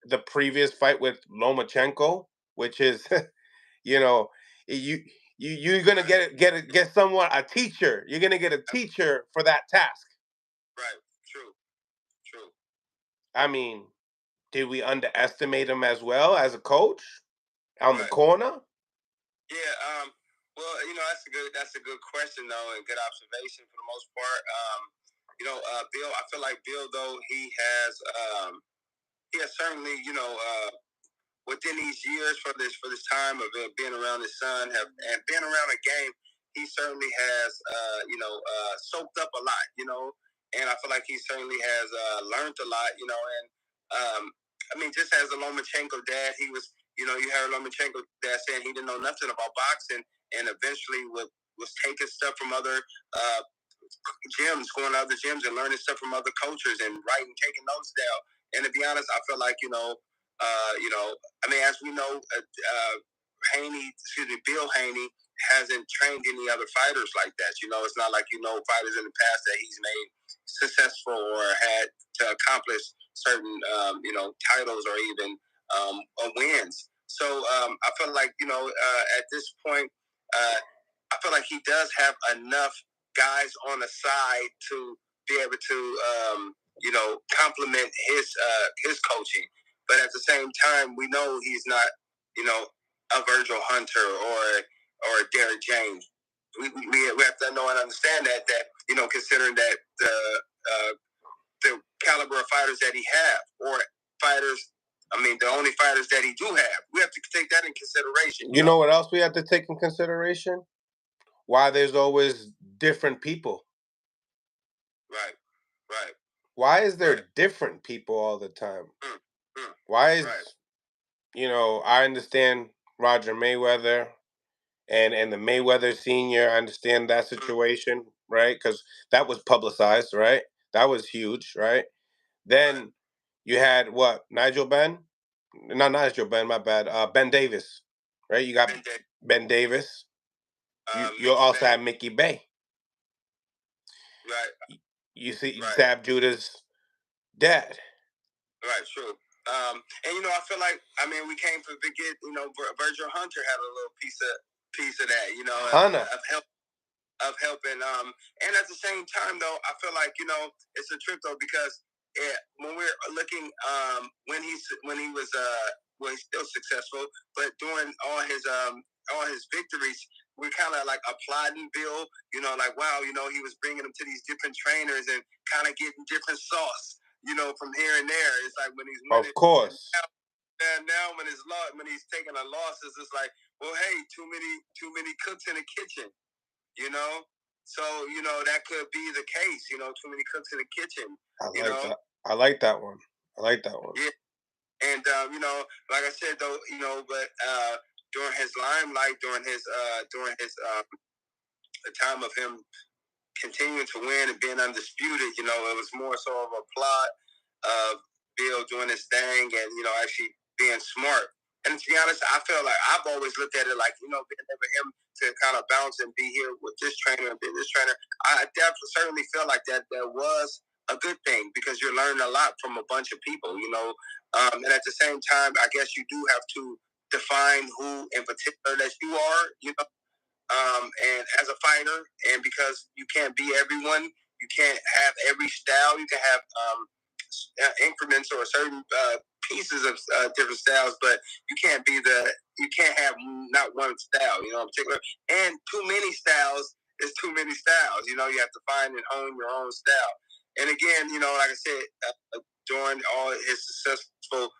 the previous fight with Lomachenko, which is you know, you're gonna get someone, a teacher. You're gonna get a teacher for that task. Right. True. I mean, did we underestimate him as well as a coach on the corner? Yeah. Well, that's a good question though, and good observation for the most part. Bill. I feel like Bill though he has certainly within these years for this time of being around his son and being around a game, he certainly has soaked up a lot, and I feel like he certainly has learned a lot, and I mean, just as a Lomachenko dad, he was, you heard Lomachenko dad saying he didn't know nothing about boxing, and eventually was taking stuff from other gyms, going to other gyms and learning stuff from other coaches and writing, taking notes down. And to be honest, I feel like I mean, as we know, Bill Haney hasn't trained any other fighters like that. It's not like fighters in the past that he's made successful or had to accomplish certain titles or even wins. So I feel like at this point, I feel like he does have enough guys on the side to be able to complement his coaching. But at the same time, we know he's not, a Virgil Hunter or a Derek James. We have to know and understand that considering that the caliber of fighters that he have, or fighters, I mean, the only fighters that he do have, we have to take that in consideration. You know what else we have to take in consideration? Why there's always different people. Right. Why is there different people all the time? Why is I understand Roger Mayweather and the Mayweather Senior. I understand that situation, right? Because that was publicized, right? That was huge, right? Then you had what? Nigel Benn? Not Nigel Benn, my bad. Ben Davis, right? You got Ben Davis. You also have Mickey Bay. Right. You see Zab Judah's dad. Right, true. And I feel like we came from the get. Virgil Hunter had a little piece of that. Of helping. And at the same time, though, I feel like it's a trip though because when we're looking when he was he's still successful, but during all his victories, we're kind of like applauding Bill. Like wow, he was bringing them to these different trainers and kind of getting different sauce. From here and there. It's like when he's winning. Of course. And now when he's taking a loss, it's just like, well, hey, too many cooks in the kitchen. So that could be the case. Too many cooks in the kitchen. That. I like that one. Yeah, and like I said though, but during his limelight, during his the time of him continuing to win and being undisputed, it was more so of a plot of Bill doing his thing and actually being smart And to be honest, I feel like I've always looked at it like, being able for him to kind of bounce and be here with this trainer and be this trainer, I definitely certainly feel like that was a good thing because you're learning a lot from a bunch of people, and at the same time, I guess you do have to define who in particular that you are, and as a fighter, and because you can't be everyone, you can't have every style. You can have increments or certain pieces of different styles, but you can't have not one style, in particular. And too many styles is too many styles. You have to find and hone your own style. And again, like I said, during all his successful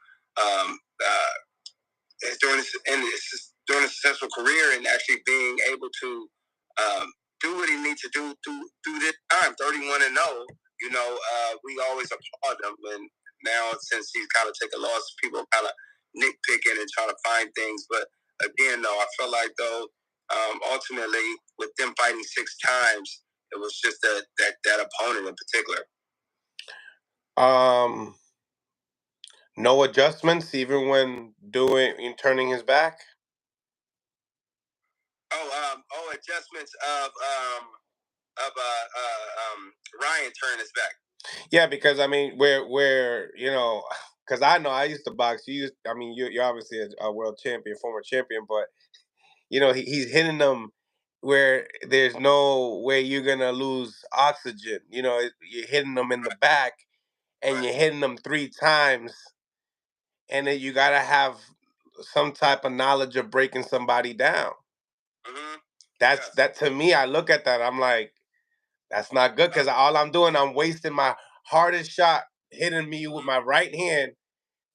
during a successful career and actually being able to do what he needs to do through this time, 31-0. We always applaud him. And now, since he's kind of taken a loss, people are kind of nitpicking and trying to find things. But again, though, I feel like ultimately with them fighting 6 times, it was just that opponent in particular. No adjustments, even when turning his back. Adjustments of Ryan turning his back. Yeah, because I mean, where because I know I used to box. You're obviously a world champion, former champion, but he's hitting them where there's no way you're gonna lose oxygen. You're hitting them in the back, and you're hitting them 3 times, and then you gotta have some type of knowledge of breaking somebody down. Mm-hmm. That to me, I look at that, I'm like, that's not good because all I'm doing, I'm wasting my hardest shot hitting me with my right hand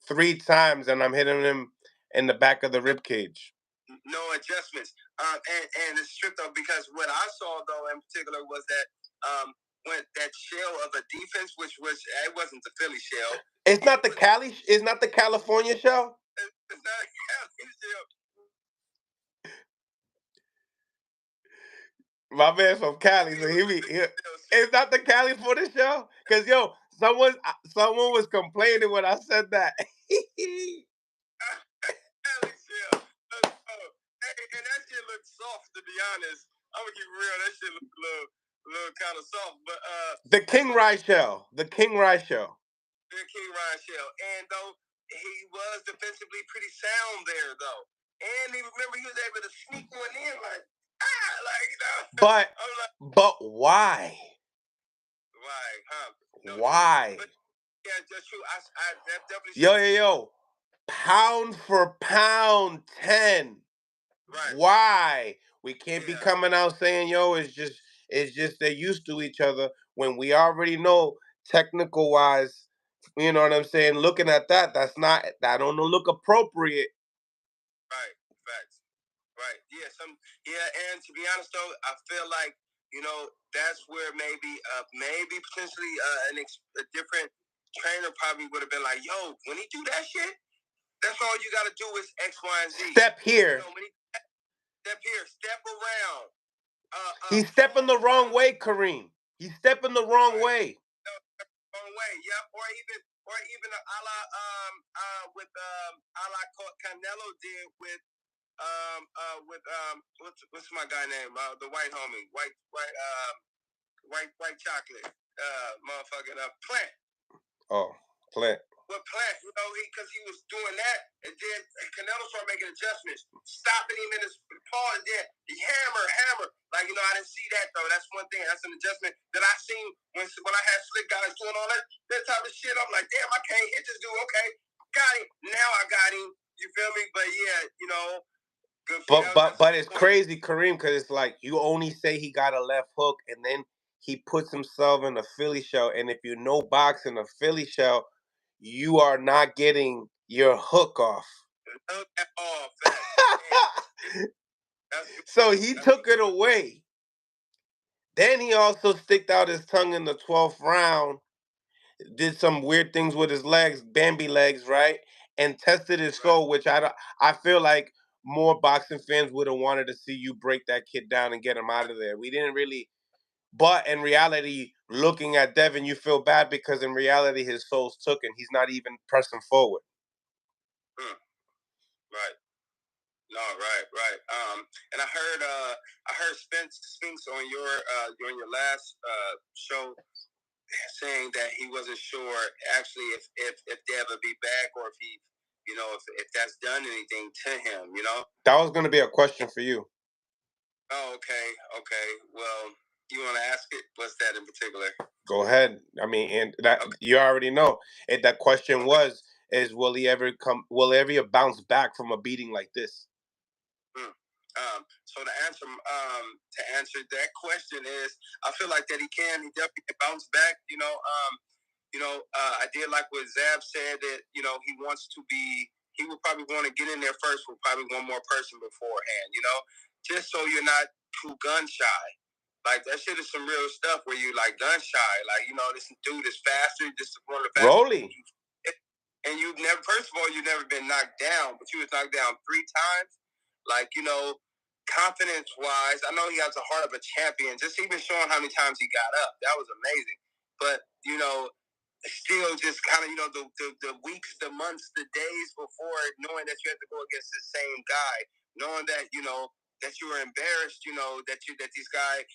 3 times, and I'm hitting him in the back of the rib cage. No adjustments, and it's stripped up because what I saw though in particular was that when that shell of a defense, which was it wasn't the Philly shell. It's not the Cali. It's not the California shell. It's not a Cali shell. My man from Cali, so it's not the California show. Cause someone was complaining when I said that. Cali shell. And that shit looks soft, to be honest. I'm gonna keep real. That shit looks a little kind of soft, but the King Rye shell. The King Rye shell. The King Rye shell, and though he was defensively pretty sound there, though, and remember he was able to sneak one in But like, but why? Why, huh? No, why? But, yeah, that's true. I definitely. Yo. Pound for pound, 10. Right. Why? We can't be coming out saying, it's just they're used to each other when we already know technical wise, you know what I'm saying? Looking at that don't look appropriate. Right. Facts. Right. Yeah. And to be honest though, I feel like, that's where maybe potentially a different trainer probably would have been like, yo, when he do that shit, that's all you got to do is X, Y, and Z. Step here. Step here. Step around. He's stepping the wrong way, Kareem. He's stepping the wrong way. Wrong way. Yep. Or even a la Canelo did with what's my guy name? The white homie, white chocolate, motherfucking Plant. Oh, Plant. With Plant, because he was doing that, and then Canelo started making adjustments, stopping him in his paw, and then he hammer. I didn't see that though. That's one thing. That's an adjustment that I seen when I had slick guys doing all that type of shit. I'm like, damn, I can't hit this dude. Okay, got him. Now I got him. You feel me? But yeah, good for but it's crazy, Kareem, because it's like you only say he got a left hook, and then he puts himself in a Philly shell. And if you know boxing, a Philly shell, you are not getting your hook off. So he took it away. Then he also sticked out his tongue in the 12th round, did some weird things with his legs, Bambi legs, right? And tested his soul, which I feel like more boxing fans would have wanted to see you break that kid down and get him out of there. We didn't really, but in reality, looking at Devin, you feel bad because in reality his soul's taken. He's not even pressing forward. And I heard Spinks on your during your last show saying that he wasn't sure actually if Dev would be back or if he, if that's done anything to him. That was going to be a question for you. Oh, okay, okay. Well, you want to ask it? What's that in particular? Go ahead. I mean, and that okay. You already know. And that question was, is will he ever come? Will he ever bounce back from a beating like this? So to answer that question is, I feel like that he can. He definitely can bounce back. I did like what Zab said that he wants to be. He would probably want to get in there first with probably one more person beforehand. Just so you're not too gun shy. Like that shit is some real stuff where you like gun shy. Like this dude is faster. This is one of the fastest. Rolling. And you've never, first of all, you've never been knocked down, but you was knocked down 3 times. Like confidence wise, I know he has the heart of a champion. Just even showing how many times he got up, that was amazing. But still just kind of the weeks, the months, the days before, knowing that you have to go against the same guy, knowing that that you were embarrassed, that these guys,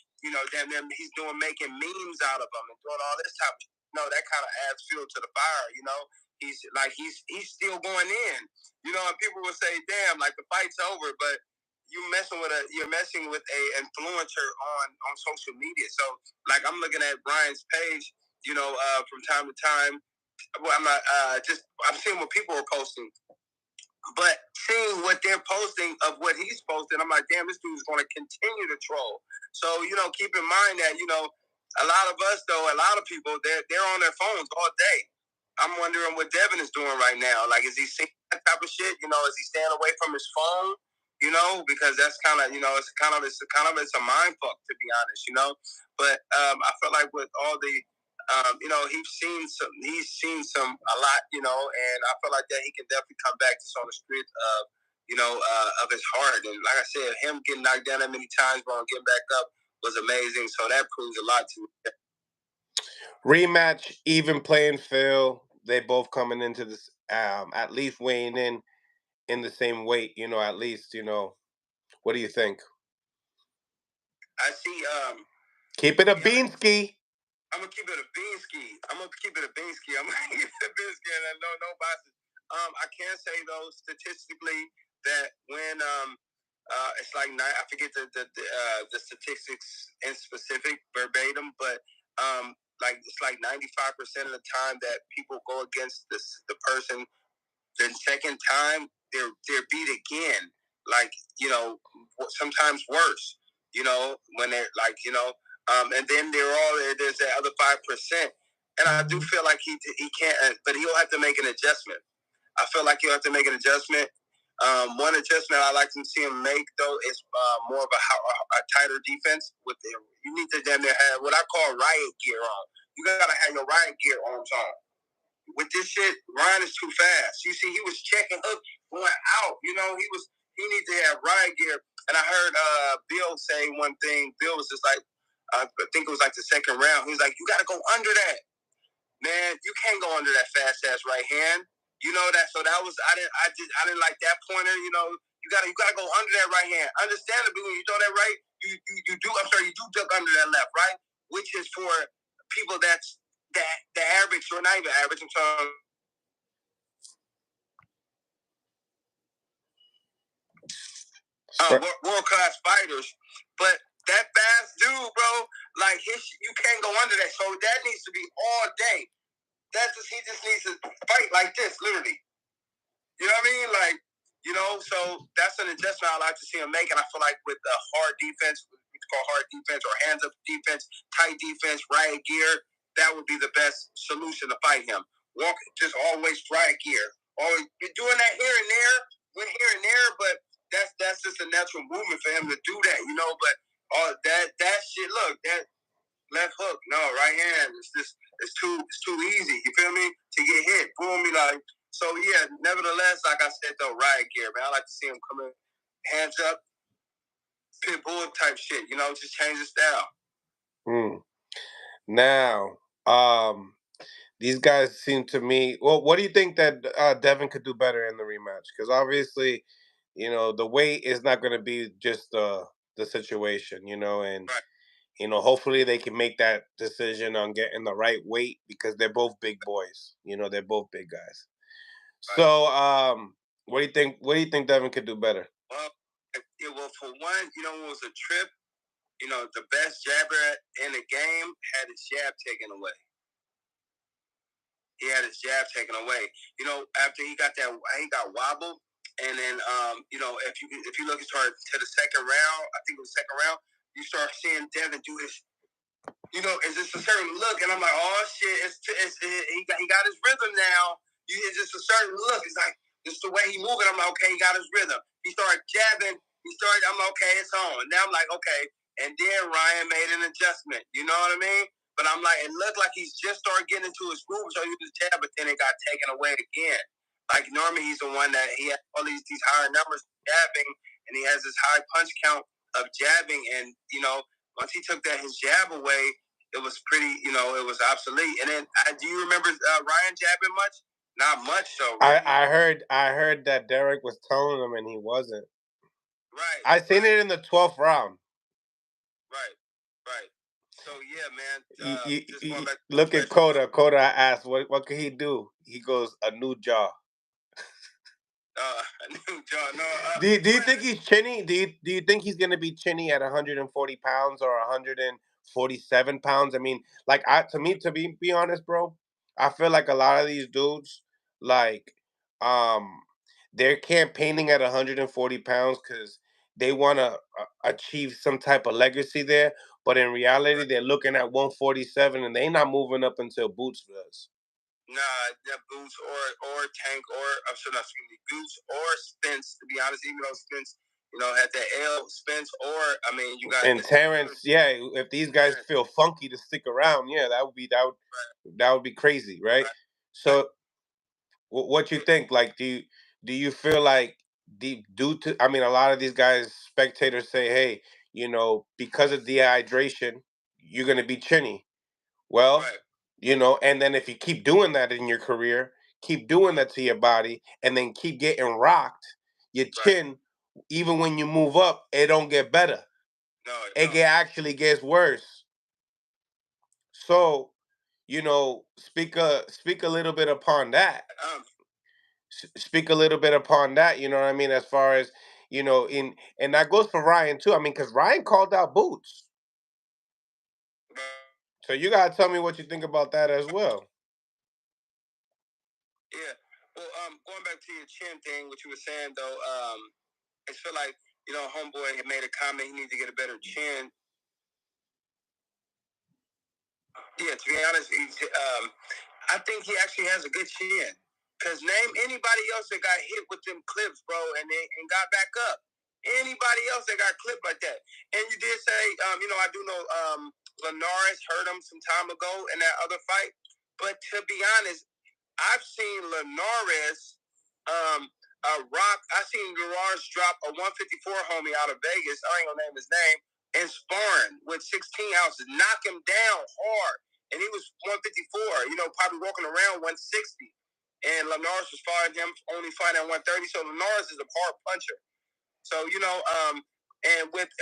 damn near he's making memes out of them and doing all this type of that kind of adds fuel to the fire. He's still going in, and people will say, damn, like the fight's over, but you're messing with a influencer on social media. So like I'm looking at Brian's page, from time to time. Well, I'm not I'm seeing what people are posting, but seeing what they're posting of what he's posting, I'm like, damn, this dude's going to continue to troll. So keep in mind that a lot of us though, a lot of people, they're on their phones all day. I'm wondering what Devin is doing right now. Like, is he seeing that type of shit? Is he staying away from his phone? Because that's kind of, it's a mind fuck, to be honest. But I feel like with all the, he's seen some a lot, and I feel like that he can definitely come back just on the street of, of his heart. And like I said, him getting knocked down that many times, but getting back up was amazing. So that proves a lot to me. Rematch, even playing field. They both coming into this, at least weighing in the same weight. At least What do you think? I see. Keep it a beansky. I'm gonna keep it a beansky. I'm gonna keep it a beansky. I'm gonna keep it a beansky, and no biases. I can say though, statistically, that when it's like I forget the statistics in specific verbatim, but like it's like 95% of the time that people go against the person, the second time they're beat again. Like sometimes worse. When they're like and then there's that other 5%, and I do feel like he can't, but he'll have to make an adjustment. I feel like he'll have to make an adjustment. One adjustment I like to see him make though is more of a tighter defense. You need to damn near have what I call riot gear on. You gotta have your riot gear arms on. With this shit, Ryan is too fast. You see, he was checking up, going out. He needs to have riot gear. And I heard Bill say one thing. Bill was just like, I think it was like the second round. He was like, you got to go under that. Man, you can't go under that fast ass right hand. You know that. So that was I didn't like that pointer. You gotta go under that right hand. Understandably, when you throw that right, you do. I'm sorry, you do duck under that left, right? Which is for people that's the average or not even average. I'm talking world class fighters, but that fast dude, bro, like you can't go under that. So that needs to be all day. He just needs to fight like this, literally. You know what I mean? Like, so that's an adjustment I like to see him make. And I feel like with the hard defense, we call hard defense or hands up defense, tight defense, riot gear, that would be the best solution to fight him. Walk, just always riot gear. Always you're doing that here and there, but that's just a natural movement for him to do that, But that shit, look, that left hook, no, right hand, it's too easy. You feel me? To get hit, boom, me like. So yeah, nevertheless, like I said though, riot gear, man. I like to see him come in, hands up, pit bull type shit. Just change the style. Now, these guys seem to me. Well, what do you think that Devin could do better in the rematch? Because obviously, the weight is not going to be just the situation, and Right. hopefully they can make that decision on getting the right weight because they're both big boys. They're both big guys. Right. So, what do you think? What do you think Devin could do better? Well, well, for one, when it was a trip, the best jabber in the game had his jab taken away. He had his jab taken away. After he got wobbled, and then if you look to the second round, I think it was the second round, you start seeing Devin do his. It's just a certain look, and I'm like, oh shit, he got his rhythm now. It's just a certain look. It's like just the way he moving. I'm like, okay, he got his rhythm. He started jabbing. I'm like, okay, it's on. Now I'm like, okay. And then Ryan made an adjustment. You know what I mean? But I'm like, it looked like he's just started getting into his groove, so he was jab, but then it got taken away again. Like normally he's the one that he has all these higher numbers jabbing, and he has this high punch count of jabbing, and once he took his jab away, it was pretty, it was obsolete. And then, do you remember Ryan jabbing much? Not much, so I really. I heard I heard that Derek was telling him and he wasn't. Right, I seen right, it in the 12th round. right, right. So yeah, man. Just going You back to the look at question. Coda. Coda asked, "What can he do?" He goes, "A new jaw." John, no. Do you Well, think he's chinny? Do you think he's gonna be chinny at 140 pounds or 147 pounds? I mean, like to me, to be honest, bro, I feel like a lot of these dudes, like, um, they're campaigning at 140 pounds because they want to achieve some type of legacy there. But in reality, right. they're looking at 147 and they're not moving up until Boots does. Nah, that Boots or Tank or I'm sure not excuse me, Boots or Spence. To be honest, even though Spence, had that L Spence or I mean, you got And it's Terrence, yeah, if these guys Terrence. feel funky to stick around, yeah, that would be crazy, right? Right, right. So, what you think? Like, do you feel like due to? I mean, a lot of these guys, spectators say, hey, because of dehydration, you're gonna be chinny. Well, Right, and then if you keep doing that in your career, keep doing that to your body, and then keep getting rocked, your right. chin, even when you move up, it don't get better. No, It no. actually gets worse. So, speak a little bit upon that. Speak a little bit upon that. You know what I mean? As far as in and that goes for Ryan too. I mean, because Ryan called out Boots. So you gotta tell me what you think about that as well. Yeah. Well, going back to your chin thing, what you were saying though, I feel like homeboy had made a comment. He needs to get a better chin. Yeah, to be honest, I think he actually has a good chin. Cause name anybody else that got hit with them clips, bro, and got back up. Anybody else that got clipped like that. And you did say, I do know Linares hurt him some time ago in that other fight. But to be honest, I've seen Linares, rock. I seen Linares drop a 154 homie out of Vegas. I ain't gonna name his name. And sparring with 16 ounces, knock him down hard, and he was 154. Probably walking around 160. And Linares was fighting him, only fighting at 130. So Linares is a hard puncher. So and with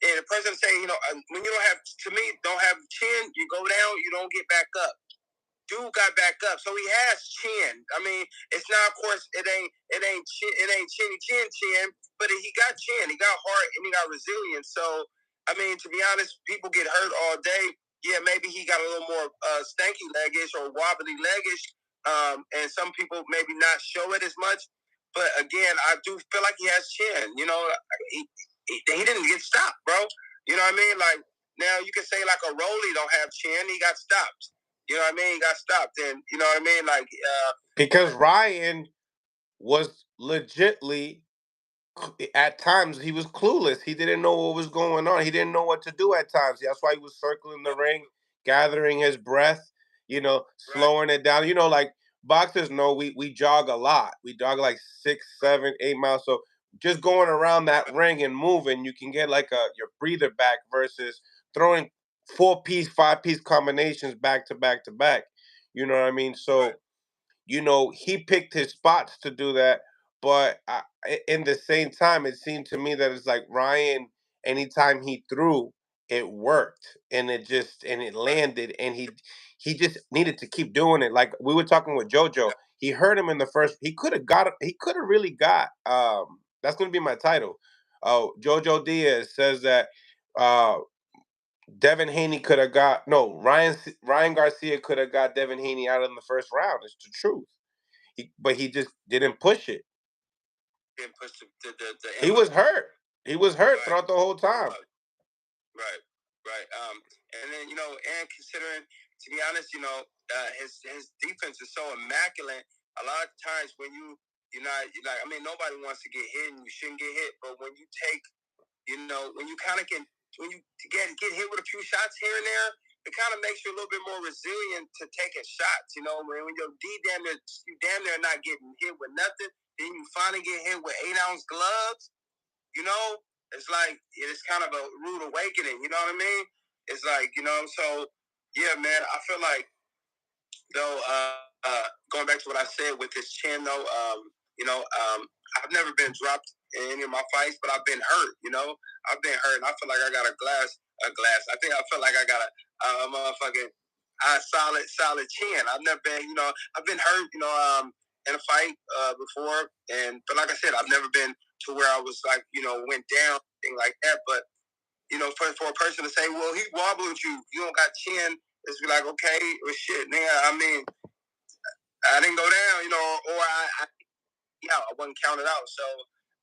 and the president saying, when you don't have, to me, don't have chin, you go down, you don't get back up. Dude got back up, so he has chin. I mean, it's not, of course, it ain't chin, but he got chin. He got heart and he got resilience. So, I mean, to be honest, people get hurt all day. Yeah, maybe he got a little more stanky leggish or wobbly leggish, and some people maybe not show it as much. But again, I do feel like he has chin. He didn't get stopped, bro. You know what I mean? Like now, you can say like a Rolly don't have chin. He got stopped. You know what I mean? He got stopped, and you know what I mean. Like, Because Ryan was legitly at times he was clueless. He didn't know what was going on. He didn't know what to do at times. That's why he was circling the ring, gathering his breath, right, slowing it down. Like boxers know we jog a lot. We jog like 6, 7, 8 miles. So just going around that ring and moving, you can get like your breather back versus throwing 4-piece, 5-piece combinations back to back to back. You know what I mean? right, So, he picked his spots to do that. But in the same time, it seemed to me that it's like Ryan. Anytime he threw, it worked, and it landed, and he just needed to keep doing it. Like we were talking with Jojo, he hurt him in the first. He could have got. He could have really got. That's going to be my title. Jojo Diaz says that. Devin Haney could have got no Ryan Garcia could have got Devin Haney out in the first round. It's the truth. But he just didn't push it. Didn't push He was hurt. He was hurt right. throughout the whole time. Right, right. And then and considering, to be honest, his defense is so immaculate. A lot of times when you're not, I mean, nobody wants to get hit, and you shouldn't get hit. But when you take, when you kind of when you get hit with a few shots here and there, it kind of makes you a little bit more resilient to taking shots. When your you damn near not getting hit with nothing, then you finally get hit with 8-ounce gloves. It's like it's kind of a rude awakening. You know what I mean? It's like so yeah, man. I feel like though, going back to what I said with his chin, though, I've never been dropped in any of my fights, but I've been hurt. I've been hurt, and I feel like I got a glass. I think I feel like I got a motherfucking solid chin. I've never been, I've been hurt, in a fight before, but like I said, I've never been to where I was like, went down, thing like that. But for a person to say, well, he wobbled you, you don't got chin, it's be like, okay, well, shit, nigga. I mean, I didn't go down, or I wasn't counted out. So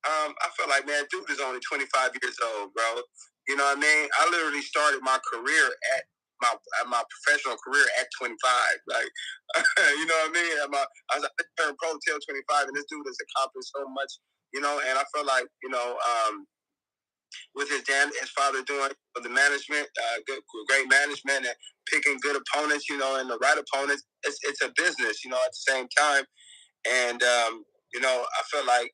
I feel like, man, dude is only 25 years old, bro. You know what I mean? I literally started my career at my professional career at 25. Like, you know what I mean? I turned pro till 25, and this dude has accomplished so much, and I feel like, with his father doing the management, great management, and picking good opponents, and the right opponents. It's a business, at the same time. And I feel like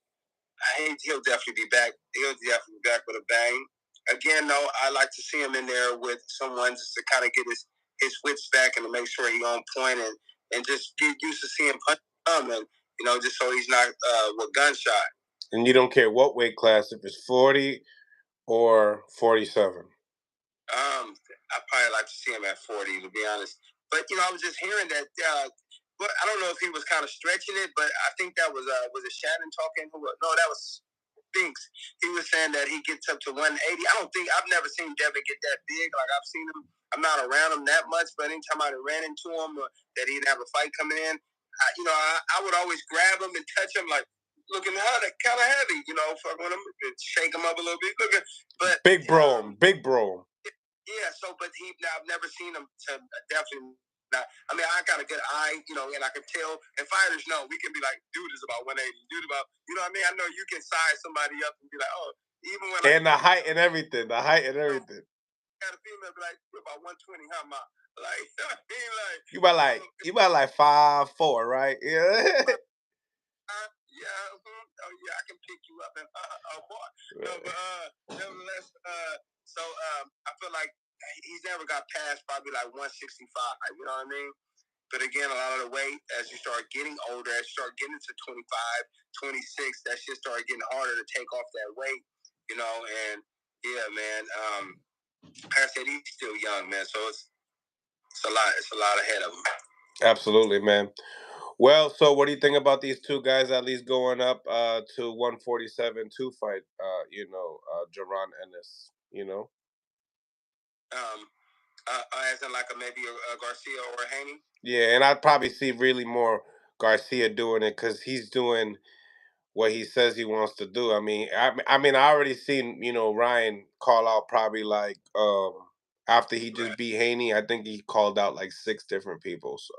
he'll definitely be back. He'll definitely be back with a bang. Again, though, I like to see him in there with someone just to kind of get his wits back and to make sure he's on point, and just get used to seeing punch come, and just so he's not with gunshot. And you don't care what weight class, if it's 40 or 47. I probably like to see him at 40, to be honest. But I was just hearing that. But I don't know if he was kind of stretching it, but I think that was it Shannon talking? No, that was Spinks. He was saying that he gets up to 180. I've never seen Devin get that big. Like, I've seen him. I'm not around him that much, but anytime I ran into him, that he'd have a fight coming in, I would always grab him and touch him, like, looking kind of heavy, fuck with him, shake him up a little bit. But big bro. Yeah, but I've never seen him to definitely not. I mean, I got a good eye, and I can tell. And fighters know, we can be like, dude is about 180. Dude about, what I mean? I know you can size somebody up and be like, oh, even when and the height and everything. The height and everything. Got a female be like, you're about 120, huh, ma? Like, I mean, like you about like 5'4", right? Yeah. Yeah, oh yeah, I can pick you up and boy. No, but nevertheless, I feel like he's never got past probably like 165. You know what I mean? But again, a lot of the weight, as you start getting older, as you start getting to 25, 26, that shit start getting harder to take off that weight. And yeah, man. Like I said, he's still young, man. So it's a lot. It's a lot ahead of him. Absolutely, man. Well, so what do you think about these two guys at least going up to 147 to fight, Jaron Ennis, As in like maybe a Garcia or a Haney? Yeah, and I'd probably see really more Garcia doing it because he's doing what he says he wants to do. I already seen, Ryan call out probably like after he just beat Haney, I think he called out like 6 different people, so.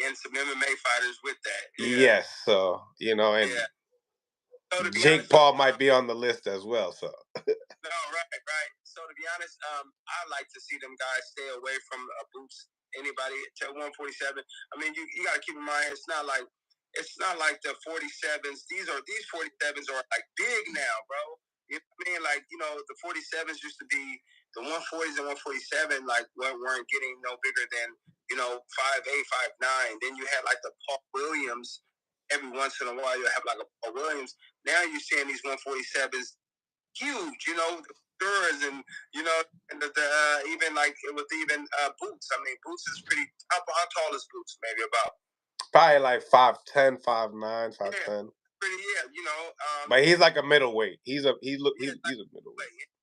And some MMA fighters with that. Yeah. Yes, so and so Jake Paul might be on the list as well. So. No, right. So to be honest, I like to see them guys stay away from boots. Anybody to 147. I mean, you got to keep in mind it's not like the 47s. These 47s are like big now, bro. You know what I mean? Like the 47s used to be the 140s and 147 like weren't getting no bigger than 5'8", 5'9". Then you had like the Paul Williams every once in a while you'll have like a Williams. Now you're seeing these 147s huge, the Thurs and and even like it was even Boots. I mean, Boots is pretty. How tall is Boots? Maybe about Probably like 5'10", 5'9", 5'10". Pretty, But he's like a middleweight. He's a middleweight. He's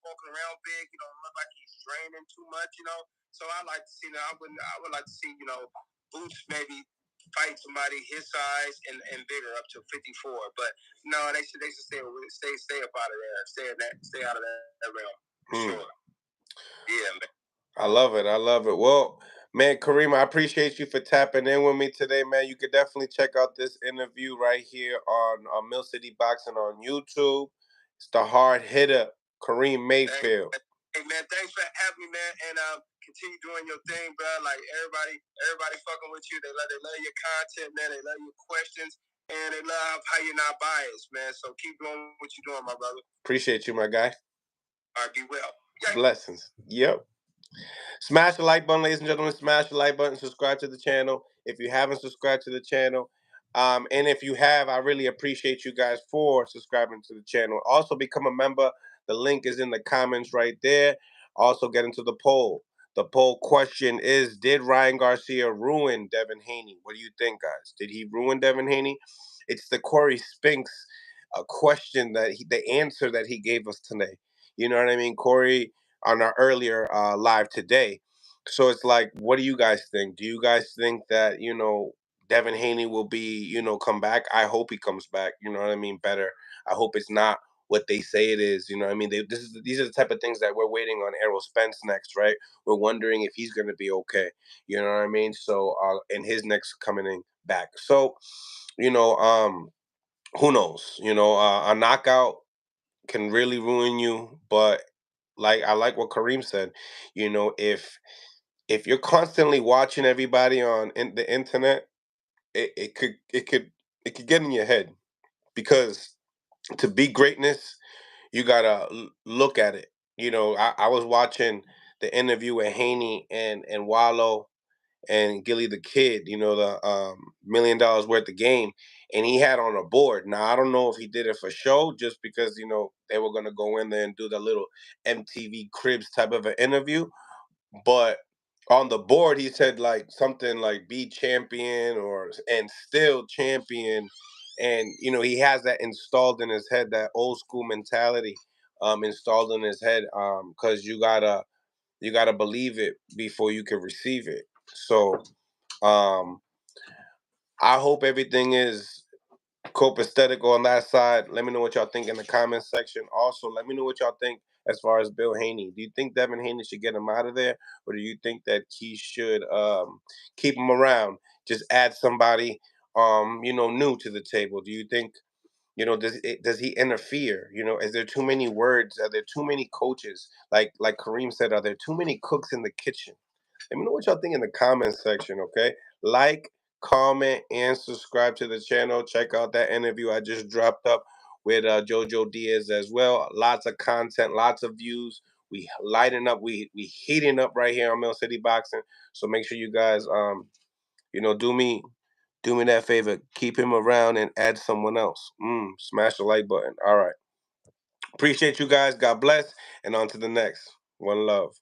walking around big. Look like he's draining too much. So I like to see. I would like to see. Boots maybe fight somebody his size and bigger up to 54. But no, they should stay up out of there. Stay out of that realm. Sure. Yeah, man. I love it. I love it. Well, man, Kareem, I appreciate you for tapping in with me today, man. You could definitely check out this interview right here on Mill City Boxing on YouTube. It's the hard hitter, Kareem Mayfield. Hey man, thanks for having me, man, and continue doing your thing, bro. Like everybody fucking with you. They love your content, man. They love your questions, and they love how you're not biased, man. So keep doing what you're doing, my brother. Appreciate you, my guy. All right, be well. Blessings. Yep. Smash the like button, ladies and gentlemen. Smash the like button. Subscribe to the channel if you haven't subscribed to the channel. And if you have, I really appreciate you guys for subscribing to the channel. Also, become a member. The link is in the comments right there. Also, get into the poll. The poll question is: did Ryan Garcia ruin Devin Haney? What do you think, guys? Did he ruin Devin Haney? It's the Corey Spinks question the answer that he gave us today. You know what I mean, Corey? On our earlier live today. So it's like, what do you guys think? Do you guys think that, Devin Haney will be, come back? I hope he comes back. You know what I mean? Better. I hope it's not what they say it is. You know what I mean? These are the type of things that we're waiting on Errol Spence next, right? We're wondering if he's going to be okay. You know what I mean? So, in his next coming in back. So, who knows? A knockout can really ruin you, but I like what Kareem said. If you're constantly watching everybody on the internet, it could get in your head, because to be greatness, you gotta look at it. I was watching the interview with Haney and Wallow and Gilly the Kid, the $1 million worth of game, and he had on a board. Now I don't know if he did it for show, just because they were gonna go in there and do the little MTV Cribs type of an interview, but on the board he said like something like "be champion" and "still champion," and he has that installed in his head, that old school mentality installed in his head, because you gotta believe it before you can receive it. So um, I hope everything is copacetic on that side. Let me know what y'all think in the comments section. Also, let me know what y'all think as far as Bill Haney. Do you think Devin Haney should get him out of there, or do you think that he should keep him around? Just add somebody new to the table. Do you think does he interfere? Is there too many words? Are there too many coaches? Like Kareem said, are there too many cooks in the kitchen? Let me know what y'all think in the comment section, okay? Like, comment, and subscribe to the channel. Check out that interview I just dropped up with Jojo Diaz as well. Lots of content, lots of views. We lighting up, we heating up right here on Mill City Boxing. So make sure you guys do me that favor. Keep him around and add someone else. Smash the like button. All right. Appreciate you guys. God bless. And on to the next. One love.